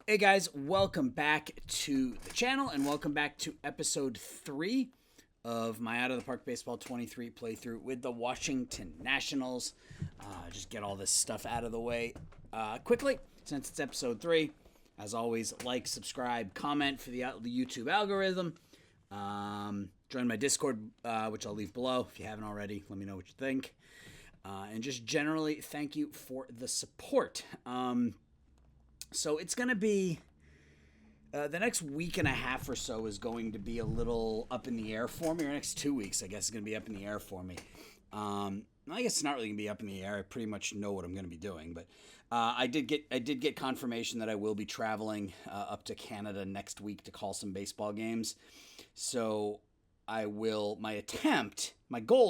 Hey guys, welcome back to the channel and welcome back to episode 3 of my Out of the Park Baseball 23 playthrough with the Washington Nationals. Just get all this stuff out of the way quickly since it's episode 3. As always, like, subscribe, comment for the YouTube algorithm. Join my Discord, which I'll leave below. If you haven't already, let me know what you think. And just generally, thank you for the support. So it's going to be the next week and a half or so is going to be a little up in the air for me. Or next 2 weeks, I guess, is going to be up in the air for me. I guess it's not really going to be up in the air. I pretty much know what I'm going to be doing, but I did get confirmation that I will be traveling up to Canada next week to call some baseball games. So my goal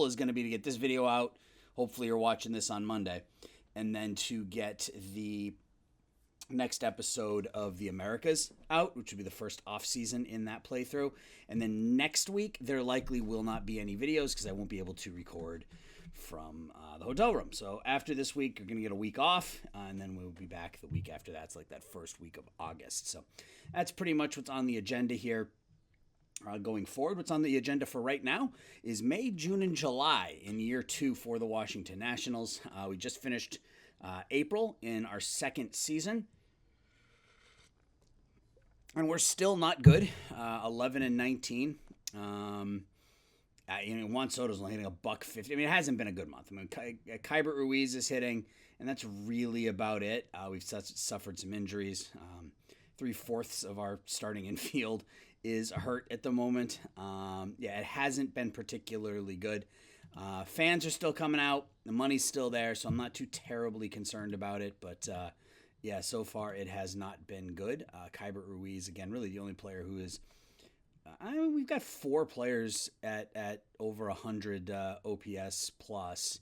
is going to be to get this video out. Hopefully, you're watching this on Monday, and then to get the next episode of the Americas out, which would be the first off season in that playthrough. And then next week, there likely will not be any videos because I won't be able to record from the hotel room. So after this week, you're going to get a week off, and then we'll be back the week after that. It's like that first week of August. So that's pretty much what's on the agenda here. Going forward, what's on the agenda for right now is May, June, and July in year 2 for the Washington Nationals. We just finished April in our second season, and we're still not good. 11-19. Juan Soto's only hitting $150. I mean, it hasn't been a good month. I mean, Keibert Ruiz is hitting, and that's really about it. We've suffered some injuries. 3/4 of our starting infield is hurt at the moment. It hasn't been particularly good. Fans are still coming out. The money's still there, so I'm not too terribly concerned about it. But so far it has not been good. Keibert Ruiz, again, really the only player who is. We've got 4 players at over 100 OPS plus.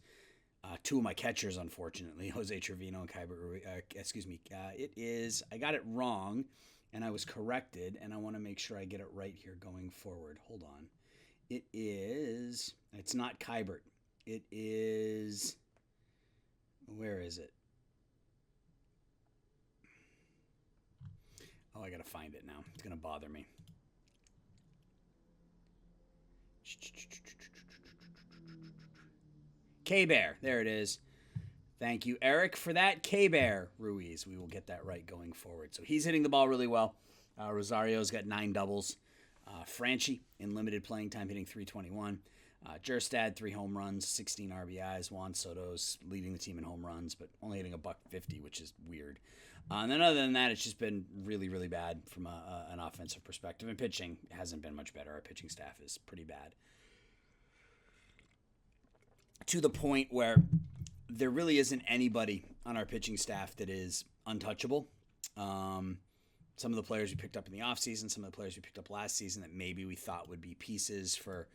2 of my catchers, unfortunately, Jose Trevino and Keibert Ruiz. It is. I got it wrong, and I was corrected, and I want to make sure I get it right here going forward. Hold on. It is. It's not Keibert. It is. Where is it? Oh, I gotta find it now. It's gonna bother me. K-Bear. There it is. Thank you, Eric, for that. K-Bear Ruiz. We will get that right going forward. So he's hitting the ball really well. Rosario's got 9 doubles. Franchi in limited playing time hitting .321. Jerstad, 3 home runs, 16 RBIs. Juan Soto's leading the team in home runs, but only hitting $150, which is weird. And then other than that, it's just been really, really bad from an offensive perspective. And pitching hasn't been much better. Our pitching staff is pretty bad. To the point where there really isn't anybody on our pitching staff that is untouchable. Some of the players we picked up in the offseason, some of the players we picked up last season that maybe we thought would be pieces for,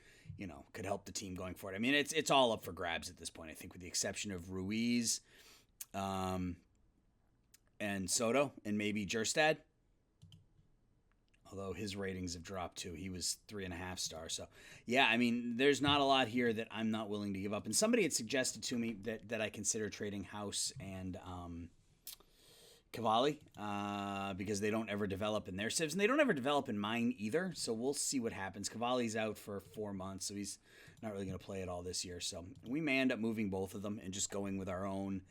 could help the team going forward. I mean, it's all up for grabs at this point, I think, with the exception of Ruiz and Soto and maybe Jerstad. Although his ratings have dropped too. He was 3.5 stars. So, yeah, I mean, there's not a lot here that I'm not willing to give up. And somebody had suggested to me that I consider trading House and Cavalli because they don't ever develop in their civs. And they don't ever develop in mine either. So we'll see what happens. Cavalli's out for 4 months, so he's not really going to play at all this year. So we may end up moving both of them and just going with our own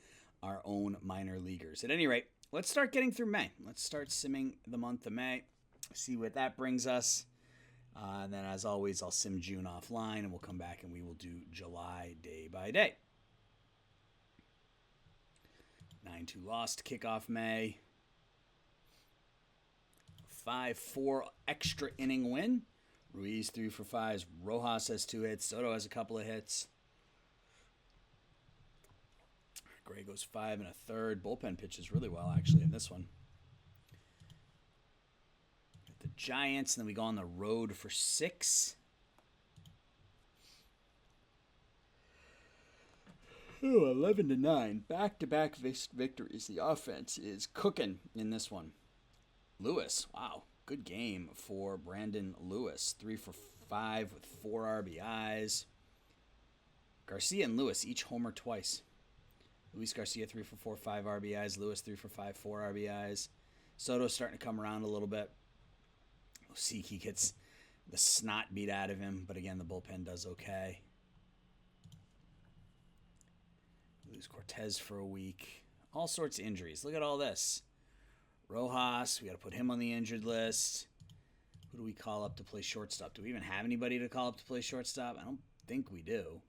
minor leaguers. At any rate, let's start getting through May. Let's start simming the month of May. See what that brings us. And then, as always, I'll sim June offline, and we'll come back and we will do July day by day. 9-2 loss to kick off May. 5-4 extra inning win. Ruiz 3 for 5. Rojas has 2 hits. Soto has a couple of hits. Gray goes 5 1/3. Bullpen pitches really well, actually, in this one. The Giants, and then we go on the road for 6. 11-9. Back-to-back victories. The offense is cooking in this one. Lewis, wow. Good game for Brandon Lewis. 3 for 5 with 4 RBIs. Garcia and Lewis each homer twice. Luis Garcia 3 for 4, 5 RBIs. Lewis 3 for 5, 4 RBIs. Soto's starting to come around a little bit. Osiki gets the snot beat out of him, but again, the bullpen does okay. Lose Cortez for a week. All sorts of injuries. Look at all this. Rojas, we got to put him on the injured list. Who do we call up to play shortstop? Do we even have anybody to call up to play shortstop? I don't think we do.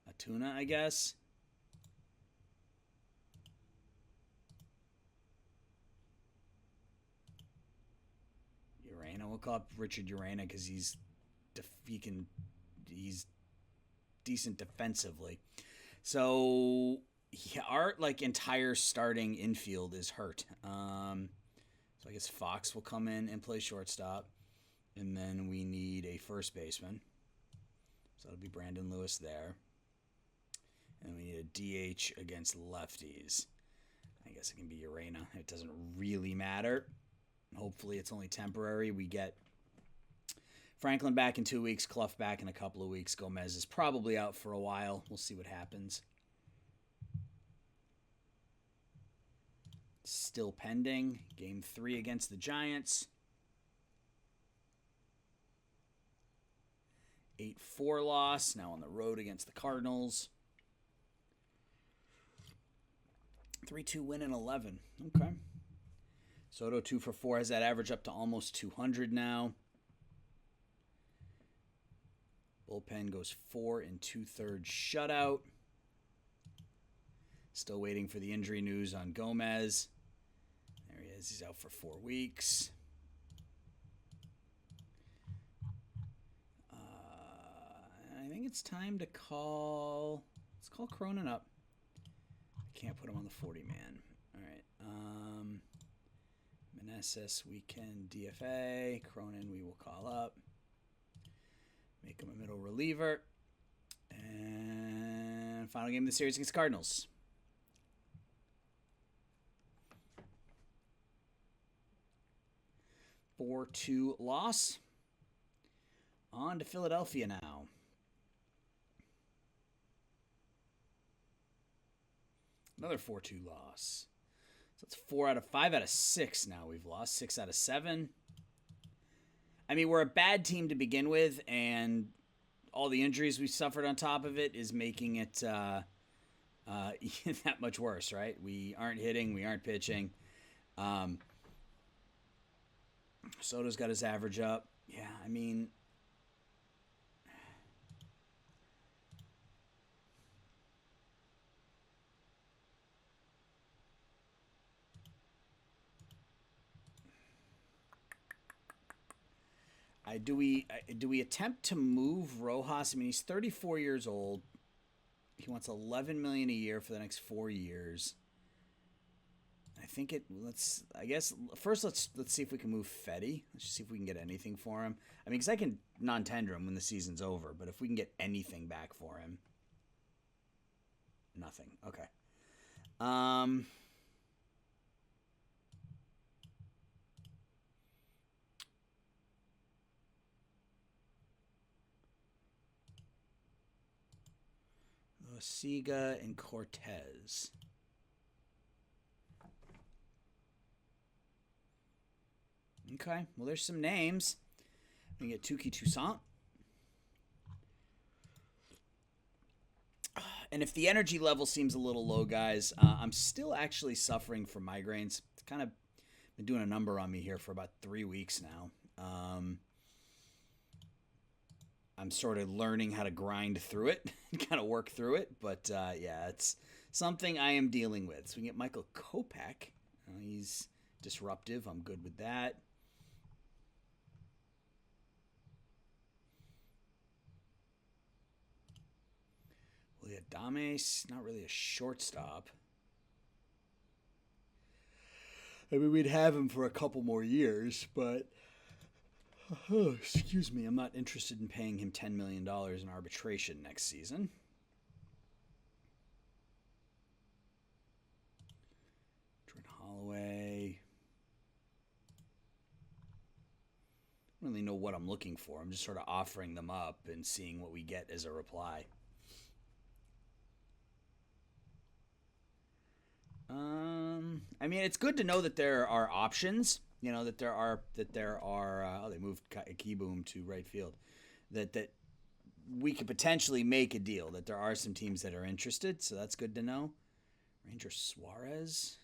Atuna, I guess. Urena. We'll call up Richard Urena because he's decent defensively. So yeah, our entire starting infield is hurt. So I guess Fox will come in and play shortstop, and then we need a first baseman. So it'll be Brandon Lewis there, and we need a DH against lefties. I guess it can be Urena. It doesn't really matter. Hopefully it's only temporary. We get Franklin back in 2 weeks, Clough back in a couple of weeks. Gomez is probably out for a while. We'll see what happens. Still pending. Game 3 against the Giants. 8-4 loss. Now on the road against the Cardinals. 3-2 win in 11. Okay. Soto 2 for 4 has that average up to almost 200 now. Bullpen goes 4 2/3 shutout. Still waiting for the injury news on Gomez. There he is. He's out for 4 weeks. I think it's time to call. Let's call Cronin up. I can't put him on the 40-man. All right. Meneses we can DFA. Cronin we will call up. Make him a middle reliever. And final game of the series against Cardinals. 4-2 loss. On to Philadelphia now. Another 4-2 loss. So it's 5 out of 6 now we've lost. 6 out of 7. I mean, we're a bad team to begin with, and all the injuries we suffered on top of it is making it that much worse, right? We aren't hitting. We aren't pitching. Soto's got his average up. Yeah, I mean... Do we attempt to move Rojas? I mean, he's 34 years old. He wants $11 million a year for the next 4 years. I think first let's see if we can move Fedde. Let's just see if we can get anything for him. I mean, because I can non-tender him when the season's over, but if we can get anything back for him, nothing. Okay. Siga and Cortez. Okay, well, there's some names. We get Touki Toussaint. And if the energy level seems a little low, guys, I'm still actually suffering from migraines. It's kind of been doing a number on me here for about 3 weeks now. I'm sort of learning how to grind through it and kind of work through it. But, yeah, it's something I am dealing with. So we get Michael Kopech. He's disruptive. I'm good with that. Willie Adames, not really a shortstop. I mean, we'd have him for a couple more years, but... Oh, excuse me, I'm not interested in paying him $10 million in arbitration next season. Jordan Holloway. I don't really know what I'm looking for. I'm just sort of offering them up and seeing what we get as a reply. I mean, it's good to know that there are options. You know that there are oh, they moved Keyboom to right field. That we could potentially make a deal. That there are some teams that are interested. So that's good to know. Ranger Suarez.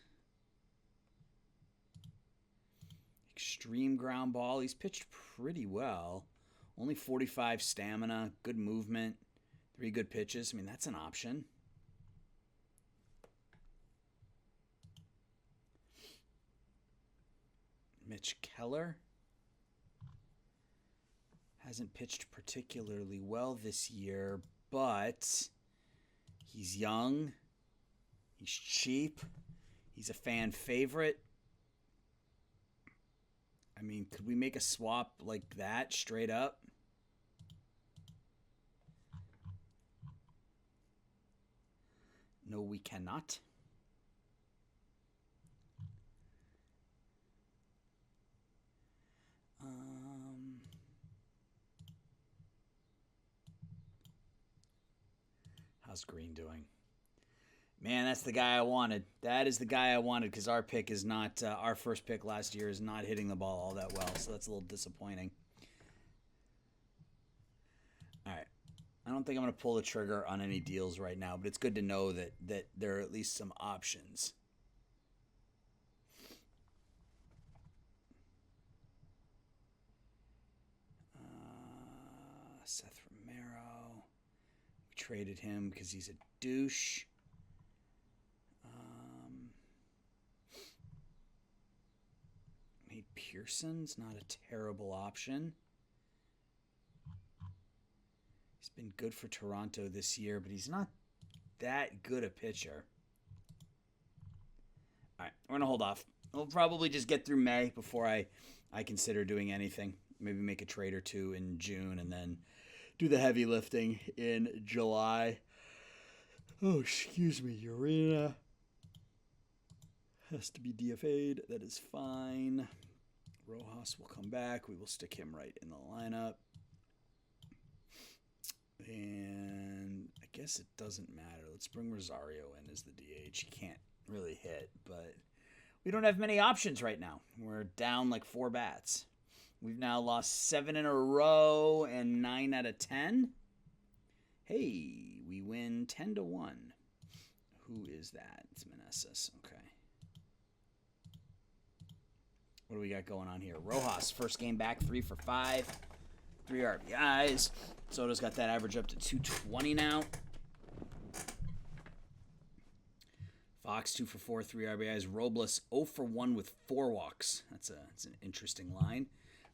Extreme ground ball. He's pitched pretty well. Only 45 stamina. Good movement. 3 good pitches. I mean, that's an option. Mitch Keller hasn't pitched particularly well this year, but he's young. He's cheap. He's a fan favorite. I mean, could we make a swap like that straight up? No, we cannot. How's Green doing? Man, that's the guy I wanted. That is the guy I wanted because our pick is not, our first pick last year is not hitting the ball all that well, so that's a little disappointing. All right. I don't think I'm going to pull the trigger on any deals right now, but it's good to know that there are at least some options. Seth Romero. We traded him because he's a douche. Nate Pearson's not a terrible option. He's been good for Toronto this year, but he's not that good a pitcher. All right, we're going to hold off. We'll probably just get through May before I consider doing anything. Maybe make a trade or two in June and then do the heavy lifting in July. Oh, excuse me. Urena has to be DFA'd. That is fine. Rojas will come back. We will stick him right in the lineup. And I guess it doesn't matter. Let's bring Rosario in as the DH. He can't really hit, but we don't have many options right now. We're down like 4 bats. We've now lost 7 in a row and 9 out of 10. Hey, we win 10-1. Who is that? It's Meneses. Okay. What do we got going on here? Rojas, first game back, 3 for 5. 3 RBIs. Soto's got that average up to 220 now. Fox 2 for 4, 3 RBIs. Robles 0 for 1 with 4 walks. That's an interesting line.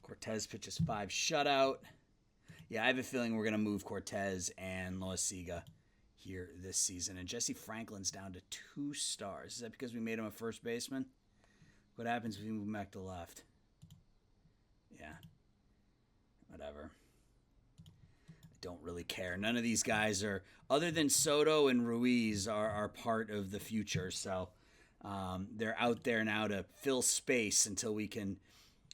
Cortez pitches 5 shutout. Yeah, I have a feeling we're going to move Cortez and Loaiziga here this season. And Jesse Franklin's down to 2 stars. Is that because we made him a first baseman? What happens if we move him back to left? Yeah. Whatever. I don't really care. None of these guys are, other than Soto and Ruiz, are part of the future. So they're out there now to fill space until we can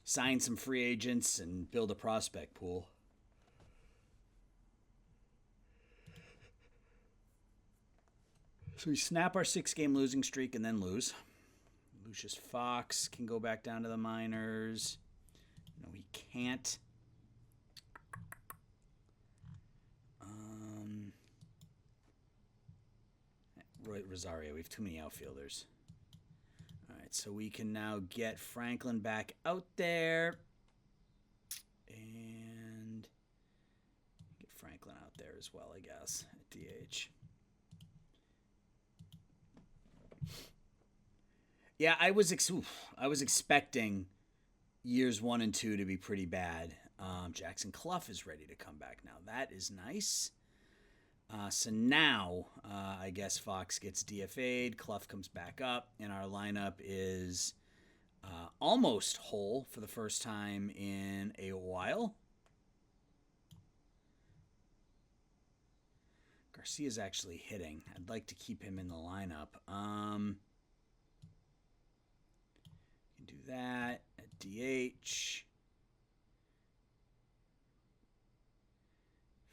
sign some free agents and build a prospect pool. So we snap our 6-game losing streak and then lose. Lucius Fox can go back down to the minors. No, he can't. Rosario, we have too many outfielders. All right, so we can now get Franklin back out there. And get Franklin out there as well, I guess, at DH. Yeah, I was expecting years 1 and 2 to be pretty bad. Jackson Clough is ready to come back now. That is nice. So now, I guess Fox gets DFA'd. Clough comes back up, and our lineup is almost whole for the first time in a while. Garcia's actually hitting. I'd like to keep him in the lineup. Can do that at DH.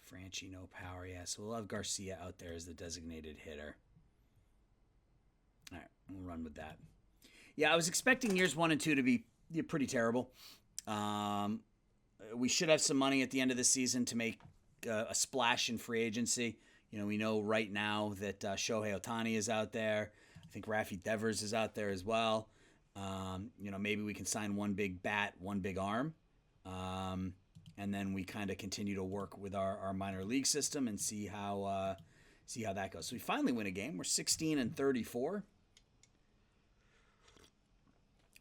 Franchi, no power. Yeah, so we'll have Garcia out there as the designated hitter. All right, we'll run with that. Yeah, I was expecting years 1 and 2 to be pretty terrible. Um, we should have some money at the end of the season to make a splash in free agency. We know right now that Shohei Ohtani is out there. I think Rafi Devers is out there as well. Maybe we can sign one big bat, one big arm. And then we kind of continue to work with our minor league system and see how that goes. So we finally win a game. We're 16-34.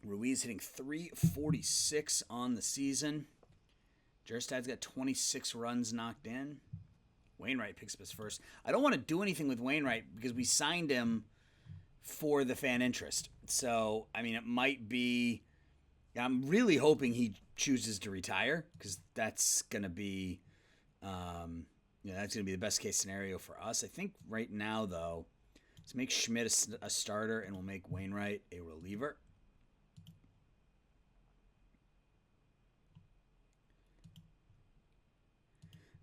Ruiz hitting .346 on the season. Jerstad's got 26 runs knocked in. Wainwright picks up his first. I don't want to do anything with Wainwright because we signed him for the fan interest. So, it might be... I'm really hoping he chooses to retire because that's going to be... that's going to be the best case scenario for us. I think right now, though, let's make Schmidt a starter and we'll make Wainwright a reliever.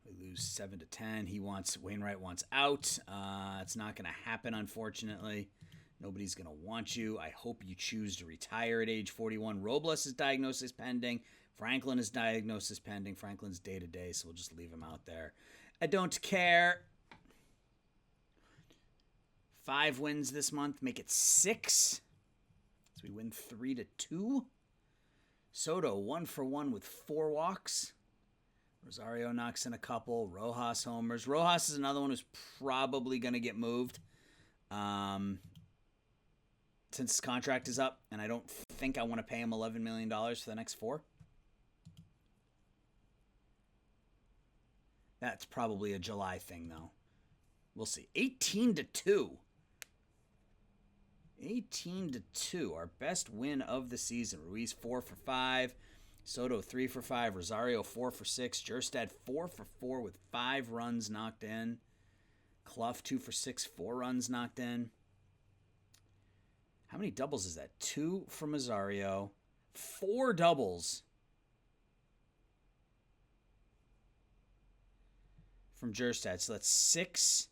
We lose 7-10. Wainwright wants out. It's not going to happen, unfortunately. Nobody's going to want you. I hope you choose to retire at age 41. Robles' diagnosis pending. Franklin is diagnosis pending. Franklin's day-to-day, so we'll just leave him out there. I don't care. 5 wins this month. Make it 6. So we win 3-2. Soto 1-for-1 with 4 walks. Rosario knocks in a couple. Rojas homers. Rojas is another one who's probably going to get moved. Since his contract is up, and I don't think I want to pay him $11 million for the next 4. That's probably a July thing, though. We'll see. 18-2. 18-2. Our best win of the season. Ruiz 4-for-5. Soto 3-for-5. Rosario 4-for-6. Jerstad 4-for-4 with 5 runs knocked in. Clough 2-for-6. 4 runs knocked in. How many doubles is that? 2 from Rosario. 4 doubles from Jerstad. So that's 6,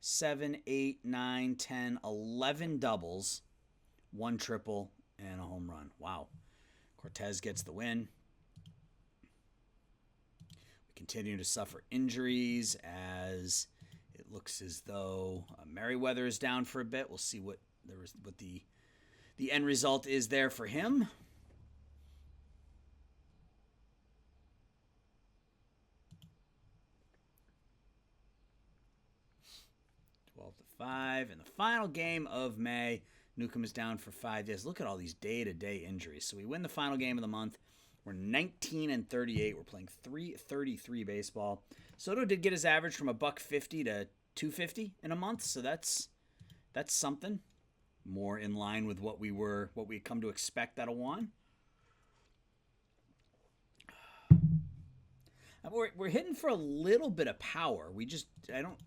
7, 8, 9, 10, 11 doubles, 1 triple, and a home run. Wow. Cortez gets the win. We continue to suffer injuries as it looks as though Merriweather is down for a bit. We'll see what the end result is there for him. In the final game of May, Newcomb is down for 5 days. Look at all these day-to-day injuries. So we win the final game of the month. We're 19-38. We're playing .333 baseball. Soto did get his average from $150 to $250 in a month, so that's something. More in line with what we come to expect out of Juan. We're hitting for a little bit of power.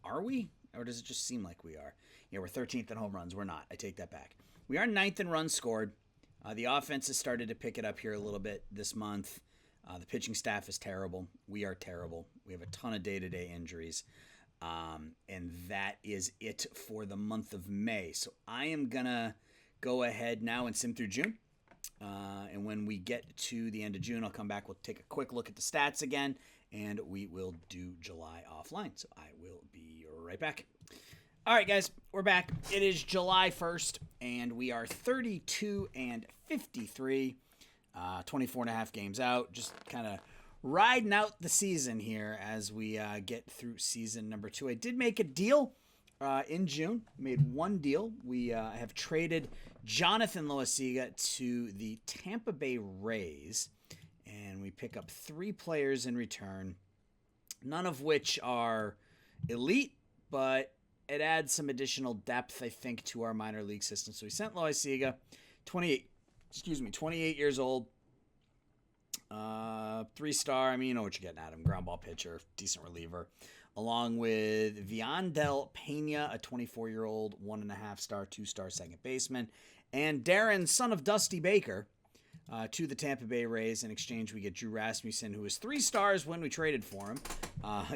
Are we? Or does it just seem like we are? Yeah, we're 13th in home runs. We're not. I take that back. We are 9th in runs scored. The offense has started to pick it up here a little bit this month. The pitching staff is terrible. We are terrible. We have a ton of day-to-day injuries. And that is it for the month of May. So I am going to go ahead now and sim through June. And when we get to the end of June, I'll come back. We'll take a quick look at the stats again, and we will do July offline. So I will be right back. All right, guys, we're back. It is July 1st, and we are 32-53, 24 and a half games out. Just kind of riding out the season here as we get through season number 2. I did make a deal in June. Made one deal. We have traded Jonathan Loaisiga to the Tampa Bay Rays, and we pick up 3 players in return, none of which are elite, but it adds some additional depth, I think, to our minor league system. So we sent Loaisiga, 28 years old, 3-star. I mean, you know what you're getting at him. Ground ball pitcher, decent reliever. Along with Viandel Pena, a 24-year-old, 1.5-star, 2-star second baseman. And Darren, son of Dusty Baker, to the Tampa Bay Rays. In exchange, we get Drew Rasmussen, who was 3 stars when we traded for him.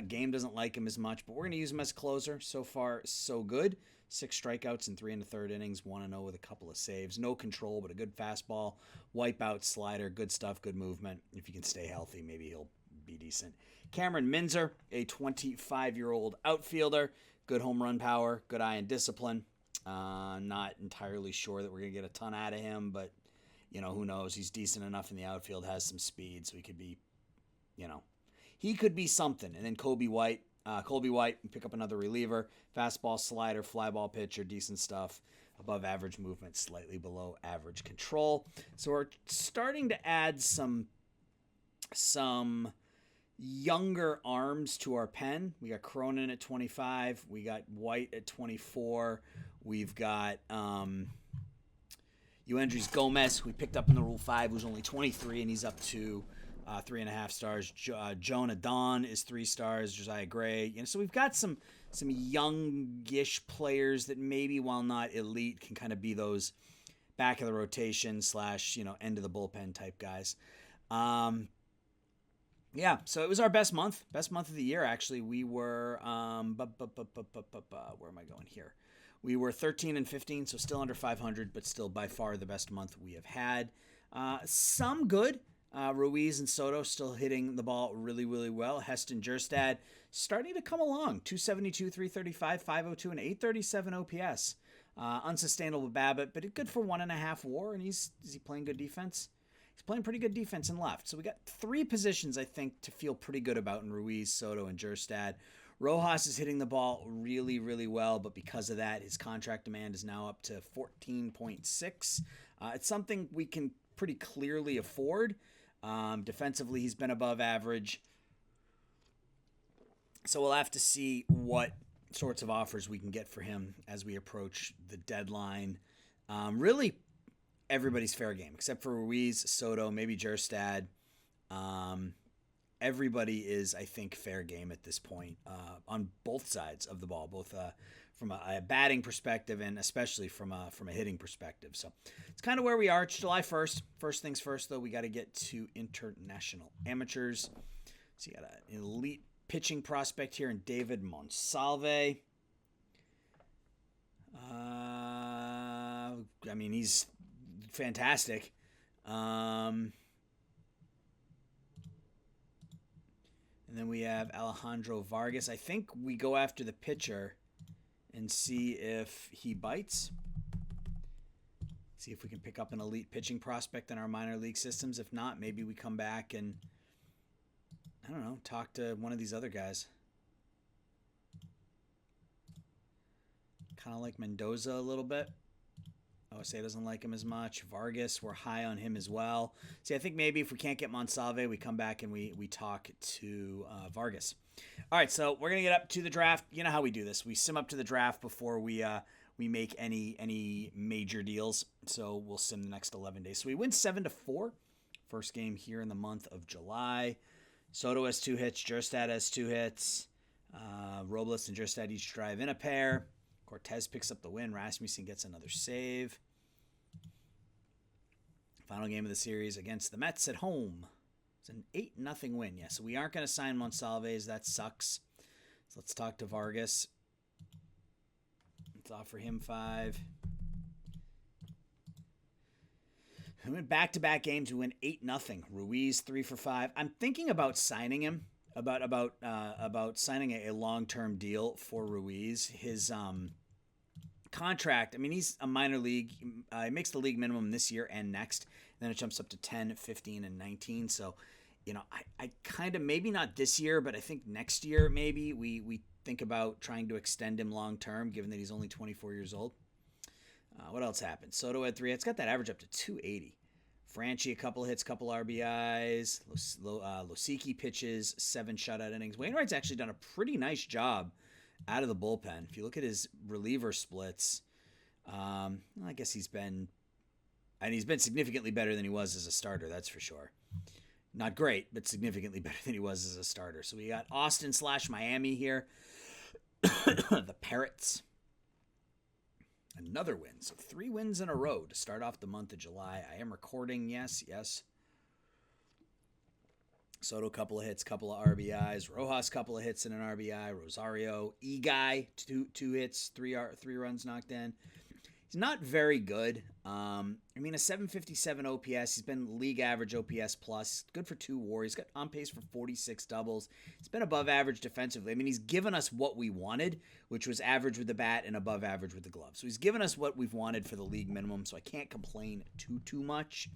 Game doesn't like him as much, but we're going to use him as a closer. So far, so good. 6 strikeouts in 3 1/3 innings, 1-0 with a couple of saves. No control, but a good fastball, wipeout, slider, good stuff, good movement. If he can stay healthy, maybe he'll be decent. Cameron Minzer, a 25-year-old outfielder, good home run power, good eye and discipline. Not entirely sure that we're going to get a ton out of him, but, who knows? He's decent enough in the outfield, has some speed, so he could be, he could be something. And then Colby White, pick up another reliever, fastball, slider, fly ball pitcher, decent stuff, above average movement, slightly below average control. So we're starting to add some younger arms to our pen. We got Cronin at 25, we got White at 24, we've got Yoendrys Gomez, we picked up in the Rule 5, who's only 23, and he's up to 3.5 stars. Jonah Dawn is 3 stars. Josiah Gray. So we've got some youngish players that maybe, while not elite, can kind of be those back of the rotation / end of the bullpen type guys. Yeah, so it was our best month of the year, actually. We were, where am I going here? We were 13 and 15, so still under 500, but still by far the best month we have had. Some good. Ruiz and Soto still hitting the ball really, really well. Heston Kjerstad starting to come along. 272, 335, 502, and 837 OPS. Unsustainable BABIP, but good for 1.5 WAR. And is he playing good defense? He's playing pretty good defense in left. So we got 3 positions, I think, to feel pretty good about in Ruiz, Soto, and Kjerstad. Rojas is hitting the ball really, really well, but because of that, his contract demand is now up to 14.6. It's something we can pretty clearly afford. Defensively, he's been above average. So we'll have to see what sorts of offers we can get for him as we approach the deadline. Really, everybody's fair game, except for Ruiz, Soto, maybe Kjerstad. Everybody is, I think, fair game at this point on both sides of the ball, both from a batting perspective and especially from a hitting perspective. So it's kind of where we are. It's July 1st. First things first, though, we got to get to international amateurs. So you got an elite pitching prospect here in David Monsalve. He's fantastic. And then we have Alejandro Vargas. I think we go after the pitcher and see if he bites. See if we can pick up an elite pitching prospect in our minor league systems. If not, maybe we come back and, I don't know, talk to one of these other guys. Kind of like Mendoza a little bit. OSA doesn't like him as much. Vargas, we're high on him as well. See, I think maybe if we can't get Monsalve, we come back and we talk to Vargas. All right, so we're going to get up to the draft. You know how we do this. We sim up to the draft before we make any major deals. So we'll sim the next 11 days. So we win 7-4. First game here in the month of July. Soto has 2 hits. Kjerstad has 2 hits. Robles and Kjerstad each drive in a pair. Cortez picks up the win. Rasmussen gets another save. Final game of the series against the Mets at home. It's an 8-0 win. Yeah, so we aren't going to sign Monsalve. That sucks. So let's talk to Vargas. Let's offer him 5. We went back-to-back games. We went 8-0. Ruiz 3 for 5. I'm thinking about signing him. About signing a long-term deal for Ruiz. His contract, he's a minor league. He makes the league minimum this year and next. Then it jumps up to 10, 15, and 19. So, I kind of, maybe not this year, but I think next year maybe we think about trying to extend him long-term, given that he's only 24 years old. What else happened? Soto had 3 hits. Got that average up to 280. Franchi, a couple of hits, couple RBIs. Losicki pitches 7 shutout innings. Wainwright's actually done a pretty nice job out of the bullpen. If you look at his reliever splits, I guess he's been significantly better than he was as a starter, that's for sure. Not great, but significantly better than he was as a starter. So we got Austin/Miami here. The Parrots. Another win. So 3 wins in a row to start off the month of July. I am recording. Yes. Soto, couple of hits, couple of RBIs. Rojas, couple of hits and an RBI. Rosario, E-Guy, two hits, three runs knocked in. He's not very good. I mean, a 757 OPS. He's been league average OPS plus. Good for 2 WAR. He's got on pace for 46 doubles. He's been above average defensively. I mean, he's given us what we wanted, which was average with the bat and above average with the glove. So he's given us what we've wanted for the league minimum, so I can't complain too much.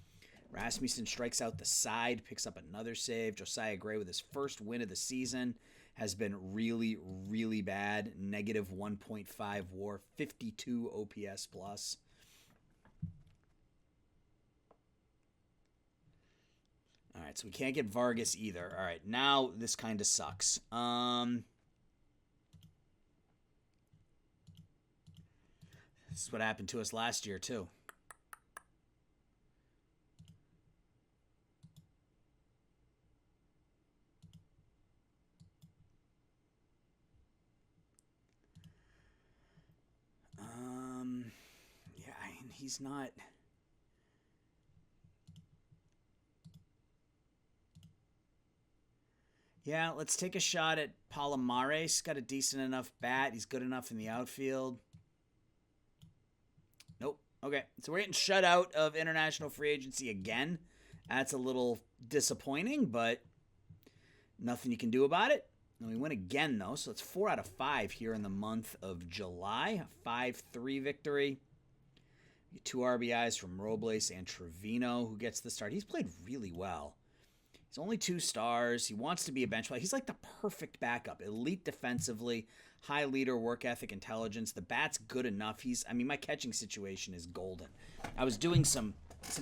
Rasmussen strikes out the side, picks up another save. Josiah Gray with his first win of the season has been really, really bad. Negative 1.5 WAR, 52 OPS plus. All right, so we can't get Vargas either. All right, now this kind of sucks. This is what happened to us last year, too. Yeah, he's not... Yeah, let's take a shot at Palomares. Got a decent enough bat. He's good enough in the outfield. Nope. Okay, so we're getting shut out of international free agency again. That's a little disappointing, but nothing you can do about it. And we win again, though, so it's 4 out of 5 here in the month of July. A 5-3 victory. 2 RBIs from Robles and Trevino, who gets the start. He's played really well. He's only 2 stars. He wants to be a bench player. He's like the perfect backup. Elite defensively, high leader, work ethic, intelligence. The bat's good enough. My catching situation is golden. I was doing some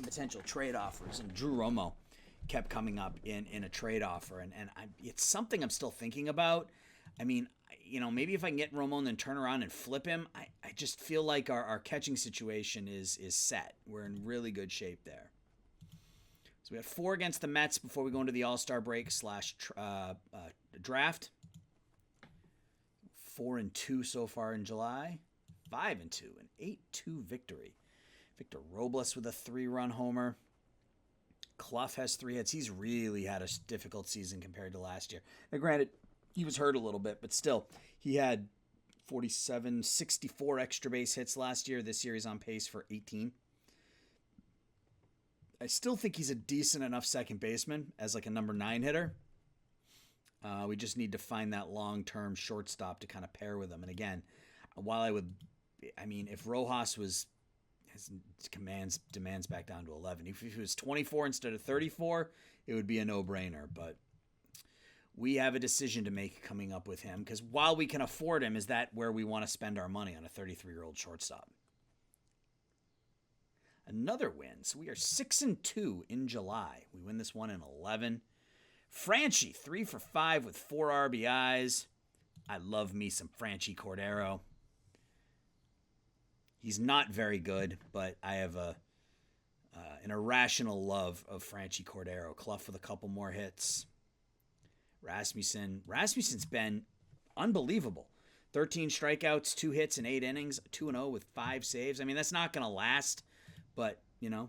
potential trade offers, and Drew Romo kept coming up in a trade offer, and it's something I'm still thinking about. I mean, maybe if I can get Romo and then turn around and flip him, I just feel like our catching situation is set. We're in really good shape there. So we had 4 against the Mets before we go into the All-Star break / draft. 4-2 so far in July. 5-2, an 8-2 victory. Victor Robles with a 3-run homer. Clough has 3 hits. He's really had a difficult season compared to last year. Now, granted, he was hurt a little bit, but still, he had 64 extra base hits last year. This year he's on pace for 18. I still think he's a decent enough second baseman as like a number 9 hitter. We just need to find that long-term shortstop to kind of pair with him. And again, if Rojas his demands back down to 11. If he was 24 instead of 34, it would be a no-brainer. But we have a decision to make coming up with him, because while we can afford him, is that where we want to spend our money on a 33-year-old shortstop? Another win. So we are 6-2 in July. We win this one in 11. Franchy, 3 for 5 with 4 RBIs. I love me some Franchy Cordero. He's not very good, but I have an irrational love of Franchy Cordero. Clough with a couple more hits. Rasmussen's been unbelievable. 13 strikeouts, 2 hits in 8 innings, 2-0 with 5 saves. I mean, that's not going to last, but, you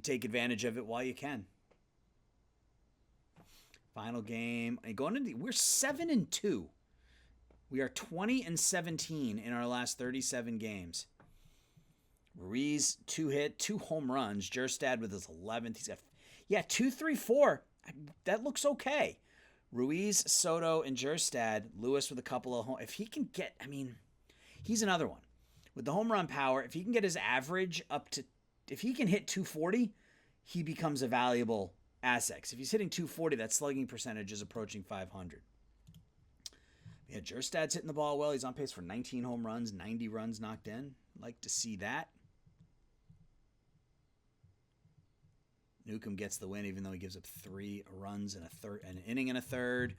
take advantage of it while you can. Final game. We're 7-2. We are 20-17 in our last 37 games. Ruiz, 2 hit, 2 home runs. Jerstad with his 11th. He's got 2, 3, 4. That looks okay. Ruiz, Soto, and Jerstad. Lewis with a couple of home. If he can get, he's another one. With the home run power, if he can get his average up to, if he can hit 240, he becomes a valuable asset. If he's hitting 240, that slugging percentage is approaching 500. Yeah, Jerstad's hitting the ball well. He's on pace for 19 home runs, 90 runs knocked in. Like to see that. Newcomb gets the win, even though he gives up 3 runs in an inning and a third.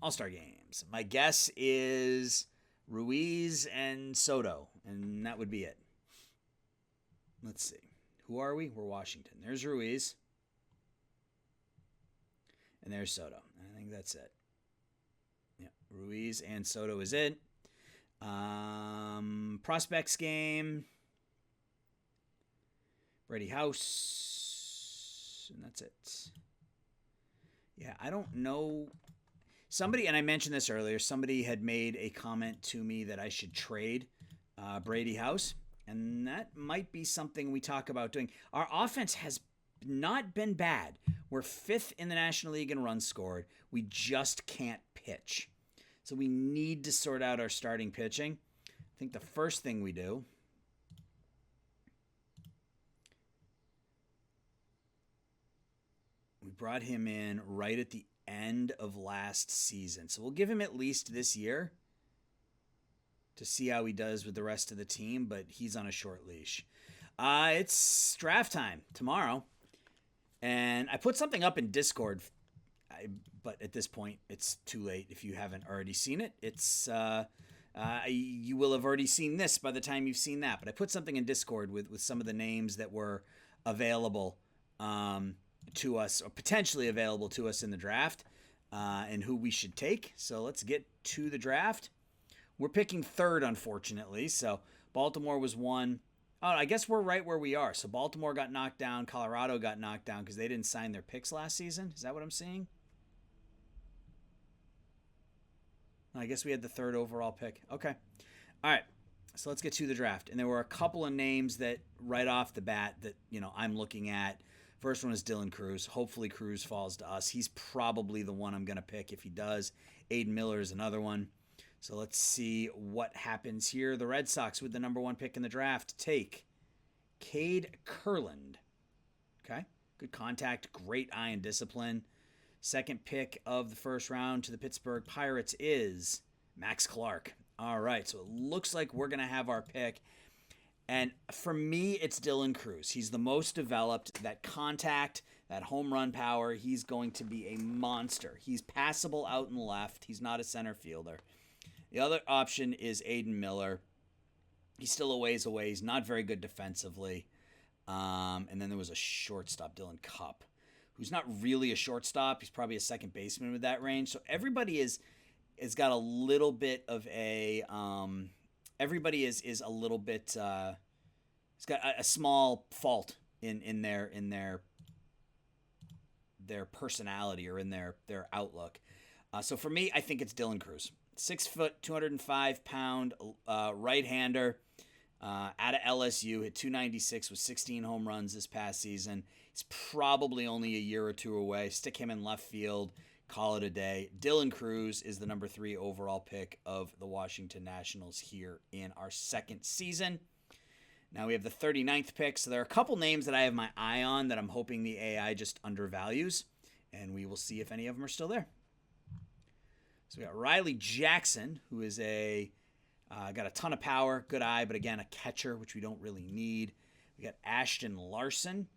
All-Star games. My guess is Ruiz and Soto, and that would be it. Let's see. Who are we? We're Washington. There's Ruiz. And there's Soto. I think that's it. Yeah, Ruiz and Soto is it. Prospects game. Brady House. And that's it. Yeah, I don't know. Somebody, and I mentioned this earlier, somebody had made a comment to me that I should trade Brady House. And that might be something we talk about doing. Our offense has not been bad. We're 5th in the National League in runs scored. We just can't pitch. So we need to sort out our starting pitching. I think the first thing we do we brought him in right at the end of last season. So we'll give him at least this year to see how he does with the rest of the team, but he's on a short leash. It's draft time tomorrow. And I put something up in Discord, but at this point, it's too late if you haven't already seen it. It's you will have already seen this by the time you've seen that. But I put something in Discord with some of the names that were available to us, or potentially available to us in the draft, and who we should take. So let's get to the draft. We're picking 3rd, unfortunately. So Baltimore was 1. Oh, I guess we're right where we are. So Baltimore got knocked down. Colorado got knocked down because they didn't sign their picks last season. Is that what I'm seeing? I guess we had the 3rd overall pick. Okay. All right. So let's get to the draft. And there were a couple of names that right off the bat that, I'm looking at. First one is Dylan Cruz. Hopefully Cruz falls to us. He's probably the one I'm going to pick if he does. Aiden Miller is another one. So let's see what happens here. The Red Sox, with the number 1 pick in the draft, take Cade Kurland. Okay, good contact, great eye and discipline. Second pick of the first round to the Pittsburgh Pirates is Max Clark. All right, so it looks like we're going to have our pick. And for me, it's Dylan Cruz. He's the most developed. That contact, that home run power, he's going to be a monster. He's passable out and left. He's not a center fielder. The other option is Aiden Miller. He's still a ways away. He's not very good defensively. And then there was a shortstop, Dylan Cupp, who's not really a shortstop. He's probably a second baseman with that range. So everybody has got a little bit of a everybody is a little bit it's got a small fault in their personality or in their outlook. So for me, I think it's Dylan Cruz. 6 foot, 205 pound right-hander out of LSU, hit 296 with 16 home runs this past season. He's probably only a year or two away. Stick him in left field, call it a day. Dylan Cruz is the number 3 overall pick of the Washington Nationals here in our second season. Now we have the 39th pick, so there are a couple names that I have my eye on that I'm hoping the AI just undervalues, and we will see if any of them are still there. So we got Riley Jackson, who is got a ton of power, good eye, but again, a catcher, which we don't really need. We got Ashton Larson,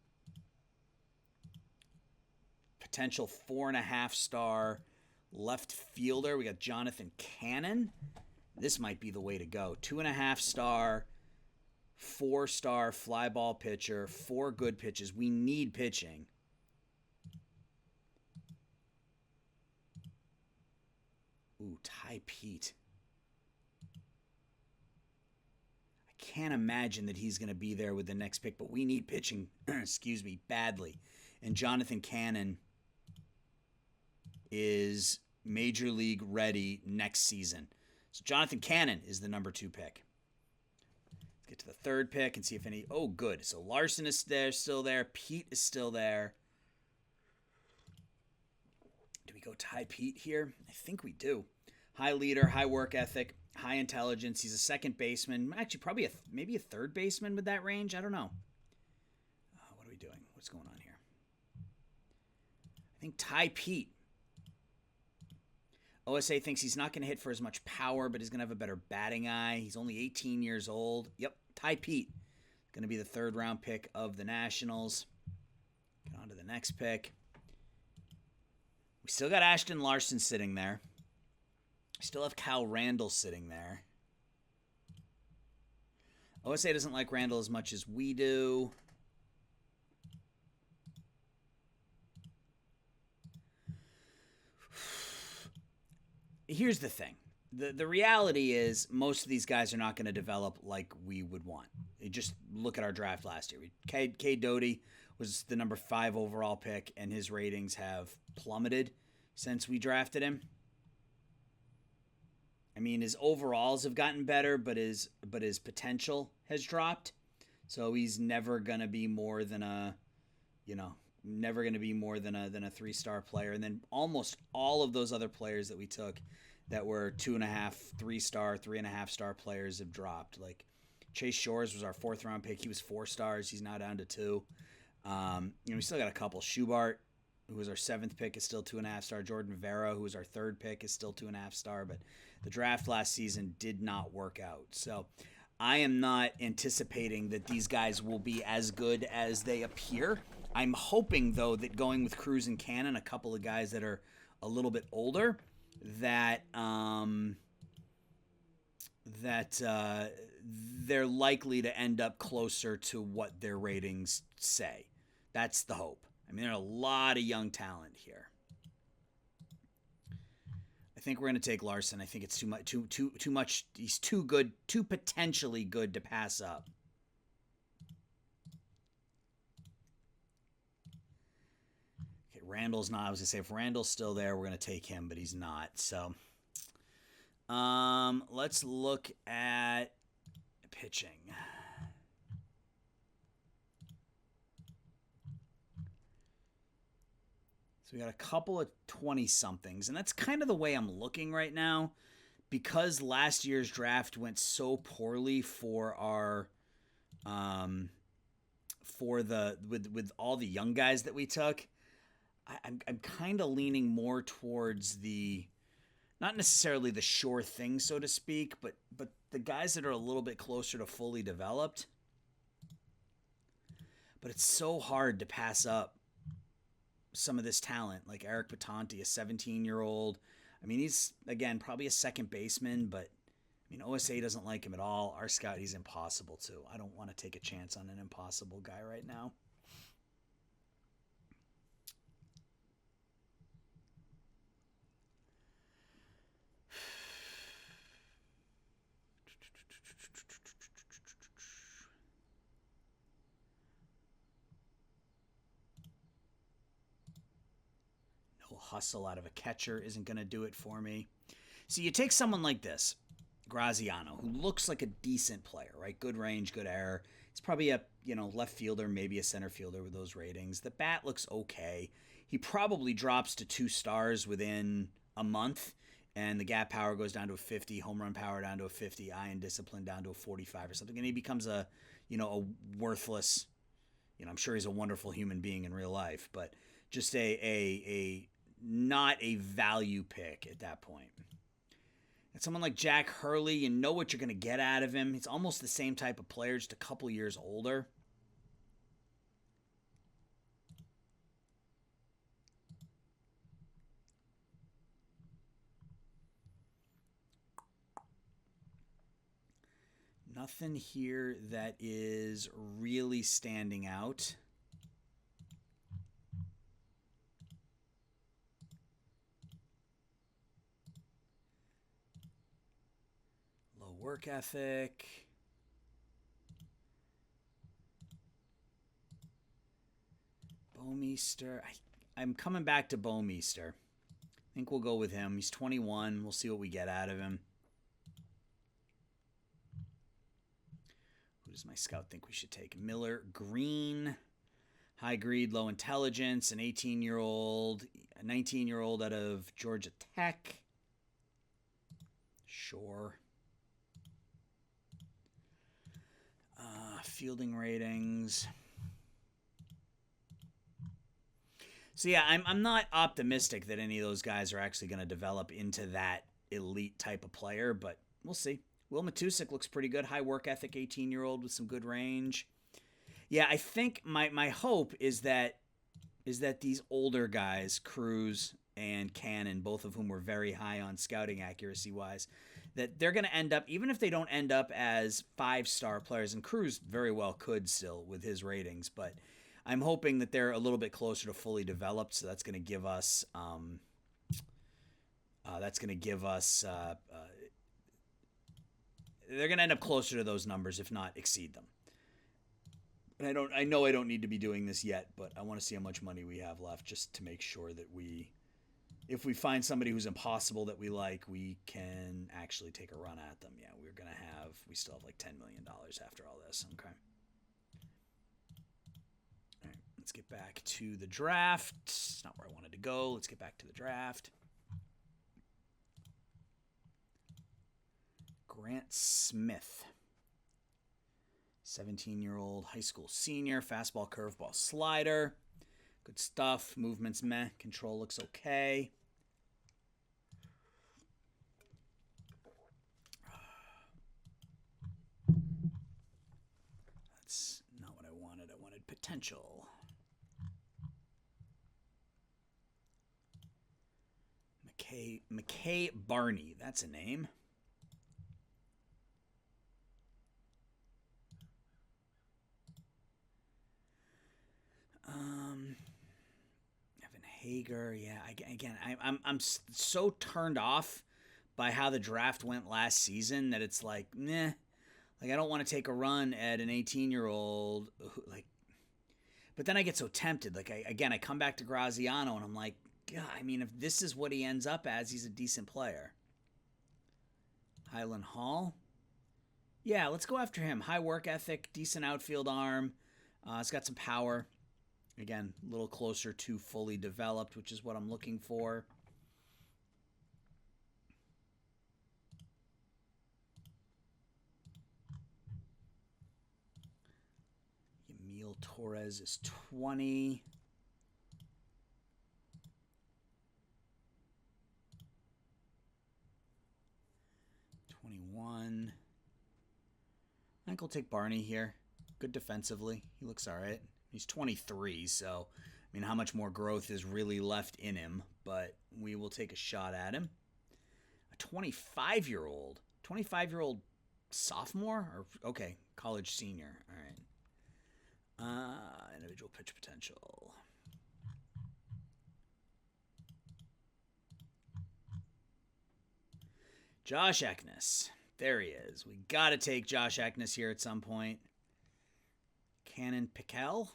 potential 4.5-star left fielder. We got Jonathan Cannon. This might be the way to go. 2.5-star, 4-star fly ball pitcher, 4 good pitches. We need pitching. Ooh, Ty Pete. I can't imagine that he's going to be there with the next pick, but we need pitching, badly. And Jonathan Cannon is major league ready next season. So Jonathan Cannon is the number 2 pick. Let's get to the 3rd pick and see if any... Oh, good. So Larson is still there. Pete is still there. Do we go Ty Pete here? I think we do. High leader, high work ethic, high intelligence. He's a second baseman. Actually, probably maybe a third baseman with that range. I don't know. What are we doing? What's going on here? I think Ty Pete. OSA thinks he's not going to hit for as much power, but he's going to have a better batting eye. He's only 18 years old. Yep, Ty Pete. Going to be the 3rd round pick of the Nationals. Get on to the next pick. We still got Ashton Larson sitting there. We still have Cal Randall sitting there. OSA doesn't like Randall as much as we do. Here's the thing. The reality is most of these guys are not going to develop like we would want. You just look at our draft last year. Cade Doty was the number 5 overall pick, and his ratings have plummeted since we drafted him. I mean, his overalls have gotten better, but his potential has dropped. So he's never gonna be more than a, never gonna be more than a 3-star player. And then almost all of those other players that we took that were 2.5, 3-star, 3.5-star players have dropped. Like Chase Shores was our 4th round pick. He was 4 stars. He's now down to 2. We still got a couple. Schubart, who was our 7th pick, is still 2.5-star. Jordan Vera, who was our 3rd pick, is still 2.5-star. But the draft last season did not work out. So I am not anticipating that these guys will be as good as they appear. I'm hoping, though, that going with Cruz and Cannon, a couple of guys that are a little bit older, that they're likely to end up closer to what their ratings say. That's the hope. I mean, there are a lot of young talent here. I think we're going to take Larson. I think it's too much. He's too good, too potentially good to pass up. Okay, Randall's not. I was going to say if Randall's still there, we're going to take him, but he's not. So, let's look at pitching. So we got a couple of 20-somethings, and that's kind of the way I'm looking right now because last year's draft went so poorly for our with all the young guys that we took. I'm kind of leaning more towards the not necessarily the sure thing, so to speak, but the guys that are a little bit closer to fully developed. But it's so hard to pass up some of this talent, like Eric Patanti, a 17-year-old. I mean, he's, again, probably a second baseman, but, I mean, OSA doesn't like him at all. Our scout, he's impossible, too. I don't want to take a chance on an impossible guy right now. Hustle out of a catcher isn't going to do it for me. So you take someone like this, Graziano, who looks like a decent player, right? Good range, good error. He's probably a left fielder, maybe a center fielder with those ratings. The bat looks okay. He probably drops to 2 stars within a month, and the gap power goes down to a 50, home run power down to a 50, iron discipline down to a 45 or something, and he becomes a worthless. I'm sure he's a wonderful human being in real life, but just a not a value pick at that point. And someone like Jack Hurley, you know what you're going to get out of him. He's almost the same type of player, just a couple years older. Nothing here that is really standing out. Work ethic. Bouwmeester. I'm coming back to Bouwmeester. I think we'll go with him. He's 21. We'll see what we get out of him. Who does my scout think we should take? Miller Green. High greed, low intelligence. An 18-year-old. A 19-year-old out of Georgia Tech. Sure. Fielding ratings. So yeah, I'm not optimistic that any of those guys are actually going to develop into that elite type of player, but we'll see. Will Matusik looks pretty good. High work ethic, 18-year-old with some good range. Yeah, I think my hope is that these older guys, Cruz and Cannon, both of whom were very high on scouting accuracy-wise, that they're going to end up, even if they don't end up as 5-star players, and Cruz very well could still with his ratings, but I'm hoping that they're a little bit closer to fully developed, so that's going to give us they're going to end up closer to those numbers, if not exceed them. And I know I don't need to be doing this yet, but I want to see how much money we have left just to make sure that if we find somebody who's impossible that we like, we can actually take a run at them. Yeah, we still have like $10 million after all this. Okay. All right, let's get back to the draft. It's not where I wanted to go. Let's get back to the draft. Grant Smith. 17-year-old high school senior, fastball, curveball, slider. Good stuff. Movement's meh. Control looks okay. That's not what I wanted. I wanted potential. McKay Barney. That's a name. Evan Hager, yeah. I'm so turned off by how the draft went last season that it's like, nah. Like I don't want to take a run at an 18-year-old like. But then I get so tempted. Like I come back to Graziano and I'm like, God, I mean, if this is what he ends up as, he's a decent player. Highland Hall. Yeah, let's go after him. High work ethic, decent outfield arm. It's got some power. Again, a little closer to fully developed, which is what I'm looking for. Emil Torres is 20. I think I'll take Barney here. Good defensively. He looks all right. He's 23, so, I mean, how much more growth is really left in him? But we will take a shot at him. A 25-year-old. 25-year-old sophomore? Or, okay, college senior. All right. Individual pitch potential. Josh Eknes. There he is. We got to take Josh Eknes here at some point. Cannon Piquel.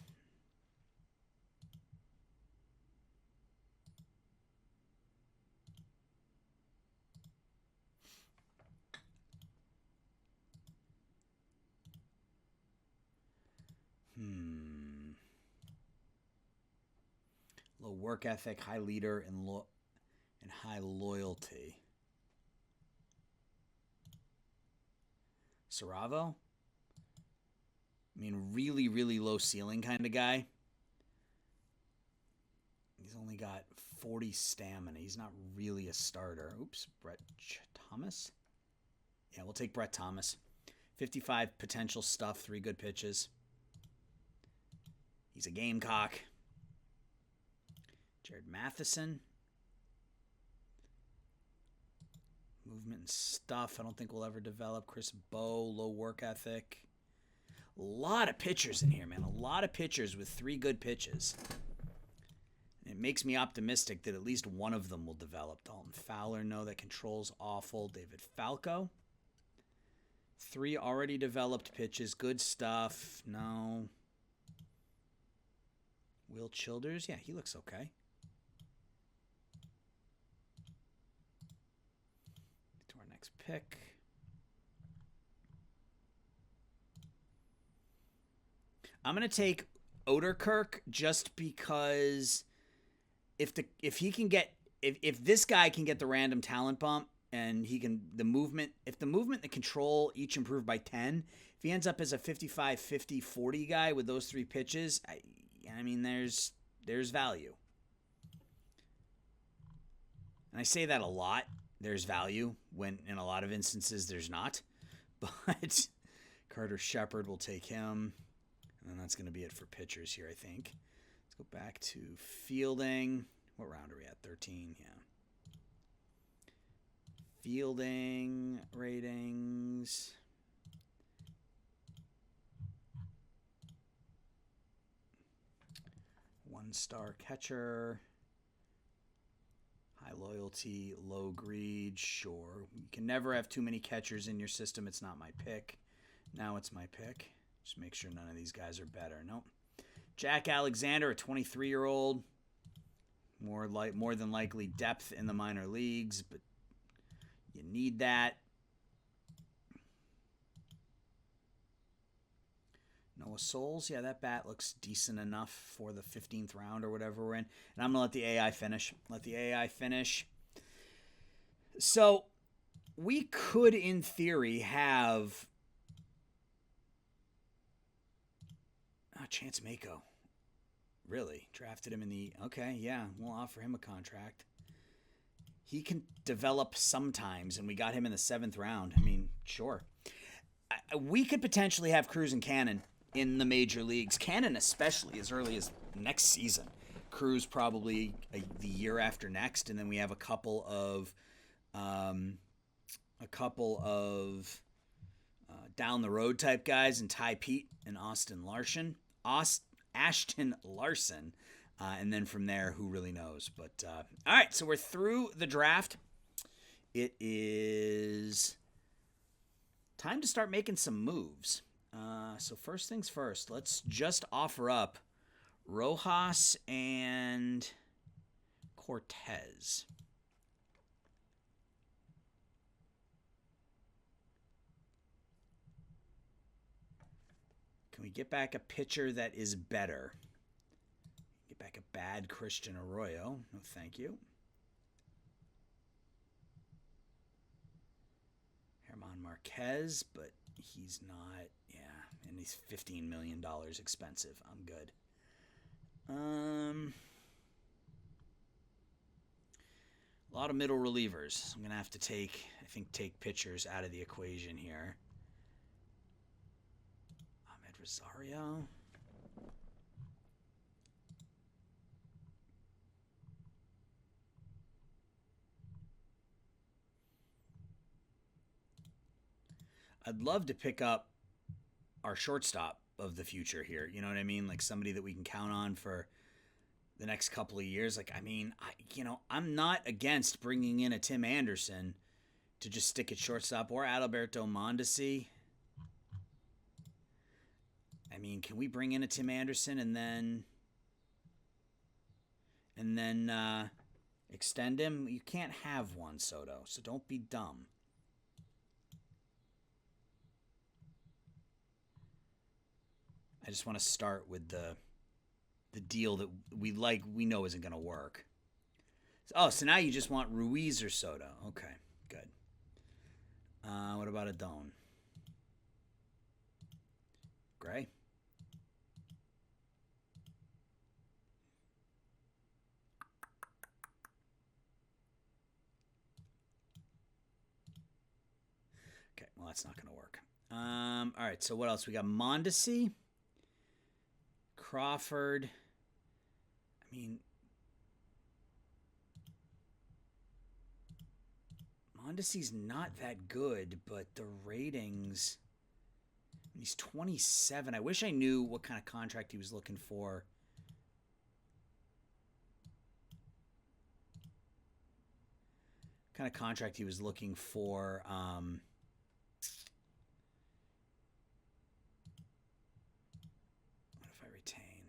Low work ethic, high leader, and high loyalty. Saravo? I mean, really, really low ceiling kind of guy. He's only got 40 stamina. He's not really a starter. Oops, Brett Thomas? Yeah, we'll take Brett Thomas. 55 potential stuff, 3 good pitches. He's a Gamecock. Jared Matheson. Movement and stuff. I don't think we'll ever develop. Chris Bow, low work ethic. A lot of pitchers in here, man. A lot of pitchers with 3 good pitches. It makes me optimistic that at least one of them will develop. Dalton Fowler, no, that control's awful. David Falco. 3 already developed pitches. Good stuff. No. Will Childers, yeah, he looks okay. To our next pick. I'm going to take Oderkirk just because if this guy can get the random talent bump and he can the movement and the control each improve by 10, if he ends up as a 55, 50, 40 guy with those 3 pitches, I mean there's value. And I say that a lot. There's value when in a lot of instances there's not. But Carter Shepard will take him. And that's going to be it for pitchers here, I think. Let's go back to fielding. What round are we at? 13, yeah. Fielding ratings. One-star catcher. High loyalty, low greed, sure. You can never have too many catchers in your system. It's not my pick. Now it's my pick. Just make sure none of these guys are better. Nope. Jack Alexander, a 23-year-old. More than likely depth in the minor leagues, but you need that. Noah Souls, yeah, that bat looks decent enough for the 15th round or whatever we're in. And I'm going to let the AI finish. So we could, in theory, have Chance Mako. Really? Drafted him in the... Okay, yeah, we'll offer him a contract. He can develop sometimes, and we got him in the 7th round. I mean, sure. We could potentially have Cruz and Cannon in the major leagues. Cannon especially as early as next season. Cruz probably the year after next, and then we have a couple of down the road type guys and Ty Pete and Ashton Larson, and then from there, who really knows? But all right, so we're through the draft. It is time to start making some moves. So first things first, let's just offer up Rojas and Cortez. Can we get back a pitcher that is better? Get back a bad Christian Arroyo. No, thank you. German Marquez, but he's not, yeah, and he's $15 million expensive. I'm good. A lot of middle relievers. I'm going to have to take pitchers out of the equation here. Ahmed Rosario. I'd love to pick up our shortstop of the future here. You know what I mean? Like somebody that we can count on for the next couple of years. Like, I mean, I'm not against bringing in a Tim Anderson to just stick at shortstop, or Adalberto Mondesi. I mean, can we bring in a Tim Anderson and then extend him? You can't have Juan Soto, so don't be dumb. I just want to start with the deal that we know isn't going to work. Oh, so now you just want Ruiz or Soto. Okay, good. What about Adon? Gray? Okay, well, that's not going to work. All right, so what else? We got Mondesi, Crawford. I mean, Mondesi's not that good, but the ratings... He's 27. I wish I knew what kind of contract he was looking for. What if I retain?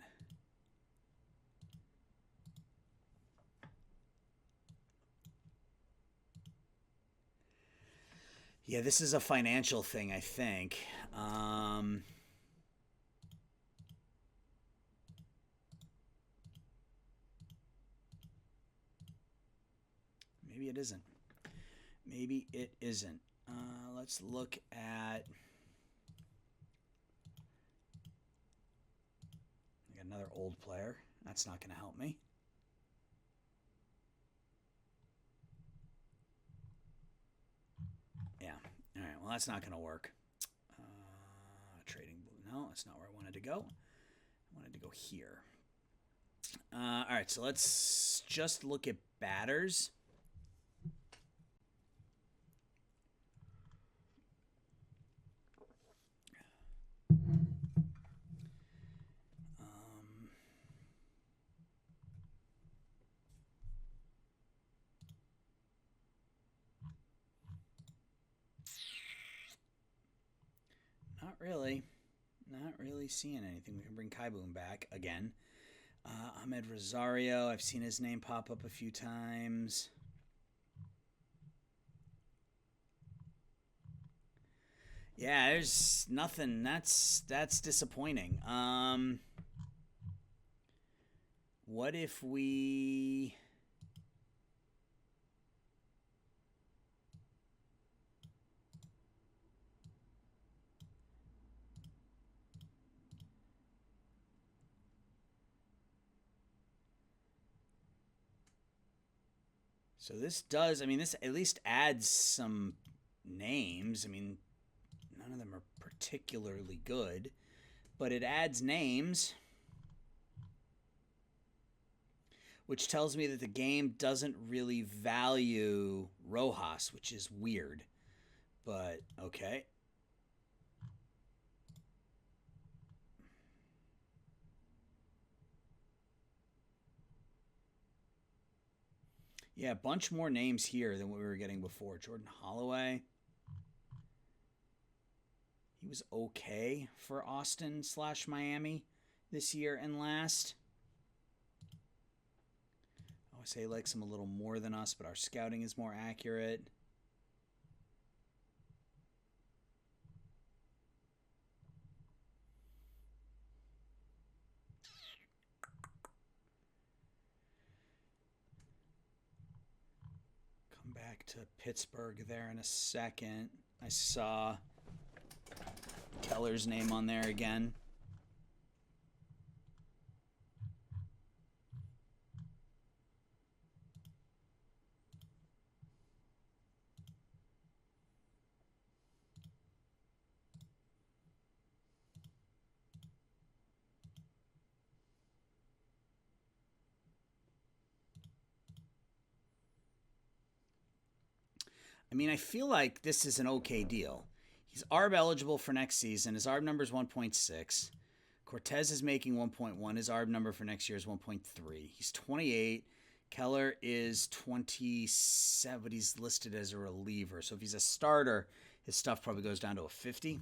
Yeah, this is a financial thing, I think. Maybe it isn't. Let's look at... I got another old player. That's not going to help me. Yeah. All right. Well, that's not going to work. Trading. No, that's not where I wanted to go. I wanted to go here. All right. So let's just look at batters. Not really. Not really seeing anything. We can bring Kai Boom back again. Ahmed Rosario, I've seen his name pop up a few times. Yeah, there's nothing. That's disappointing. What if we... So this does, I mean, this at least adds some names. I mean, none of them are particularly good, but it adds names, which tells me that the game doesn't really value Rojas, which is weird, but okay. Yeah, a bunch more names here than what we were getting before. Jordan Holloway. He was okay for Austin / Miami this year and last. I would say he likes him a little more than us, but our scouting is more accurate. Come back to Pittsburgh there in a second. I saw Keller's name on there again. I mean, I feel like this is an okay deal. He's ARB eligible for next season. His ARB number is 1.6. Cortez is making 1.1. His ARB number for next year is 1.3. He's 28. Keller is 27, but he's listed as a reliever. So if he's a starter, his stuff probably goes down to a 50.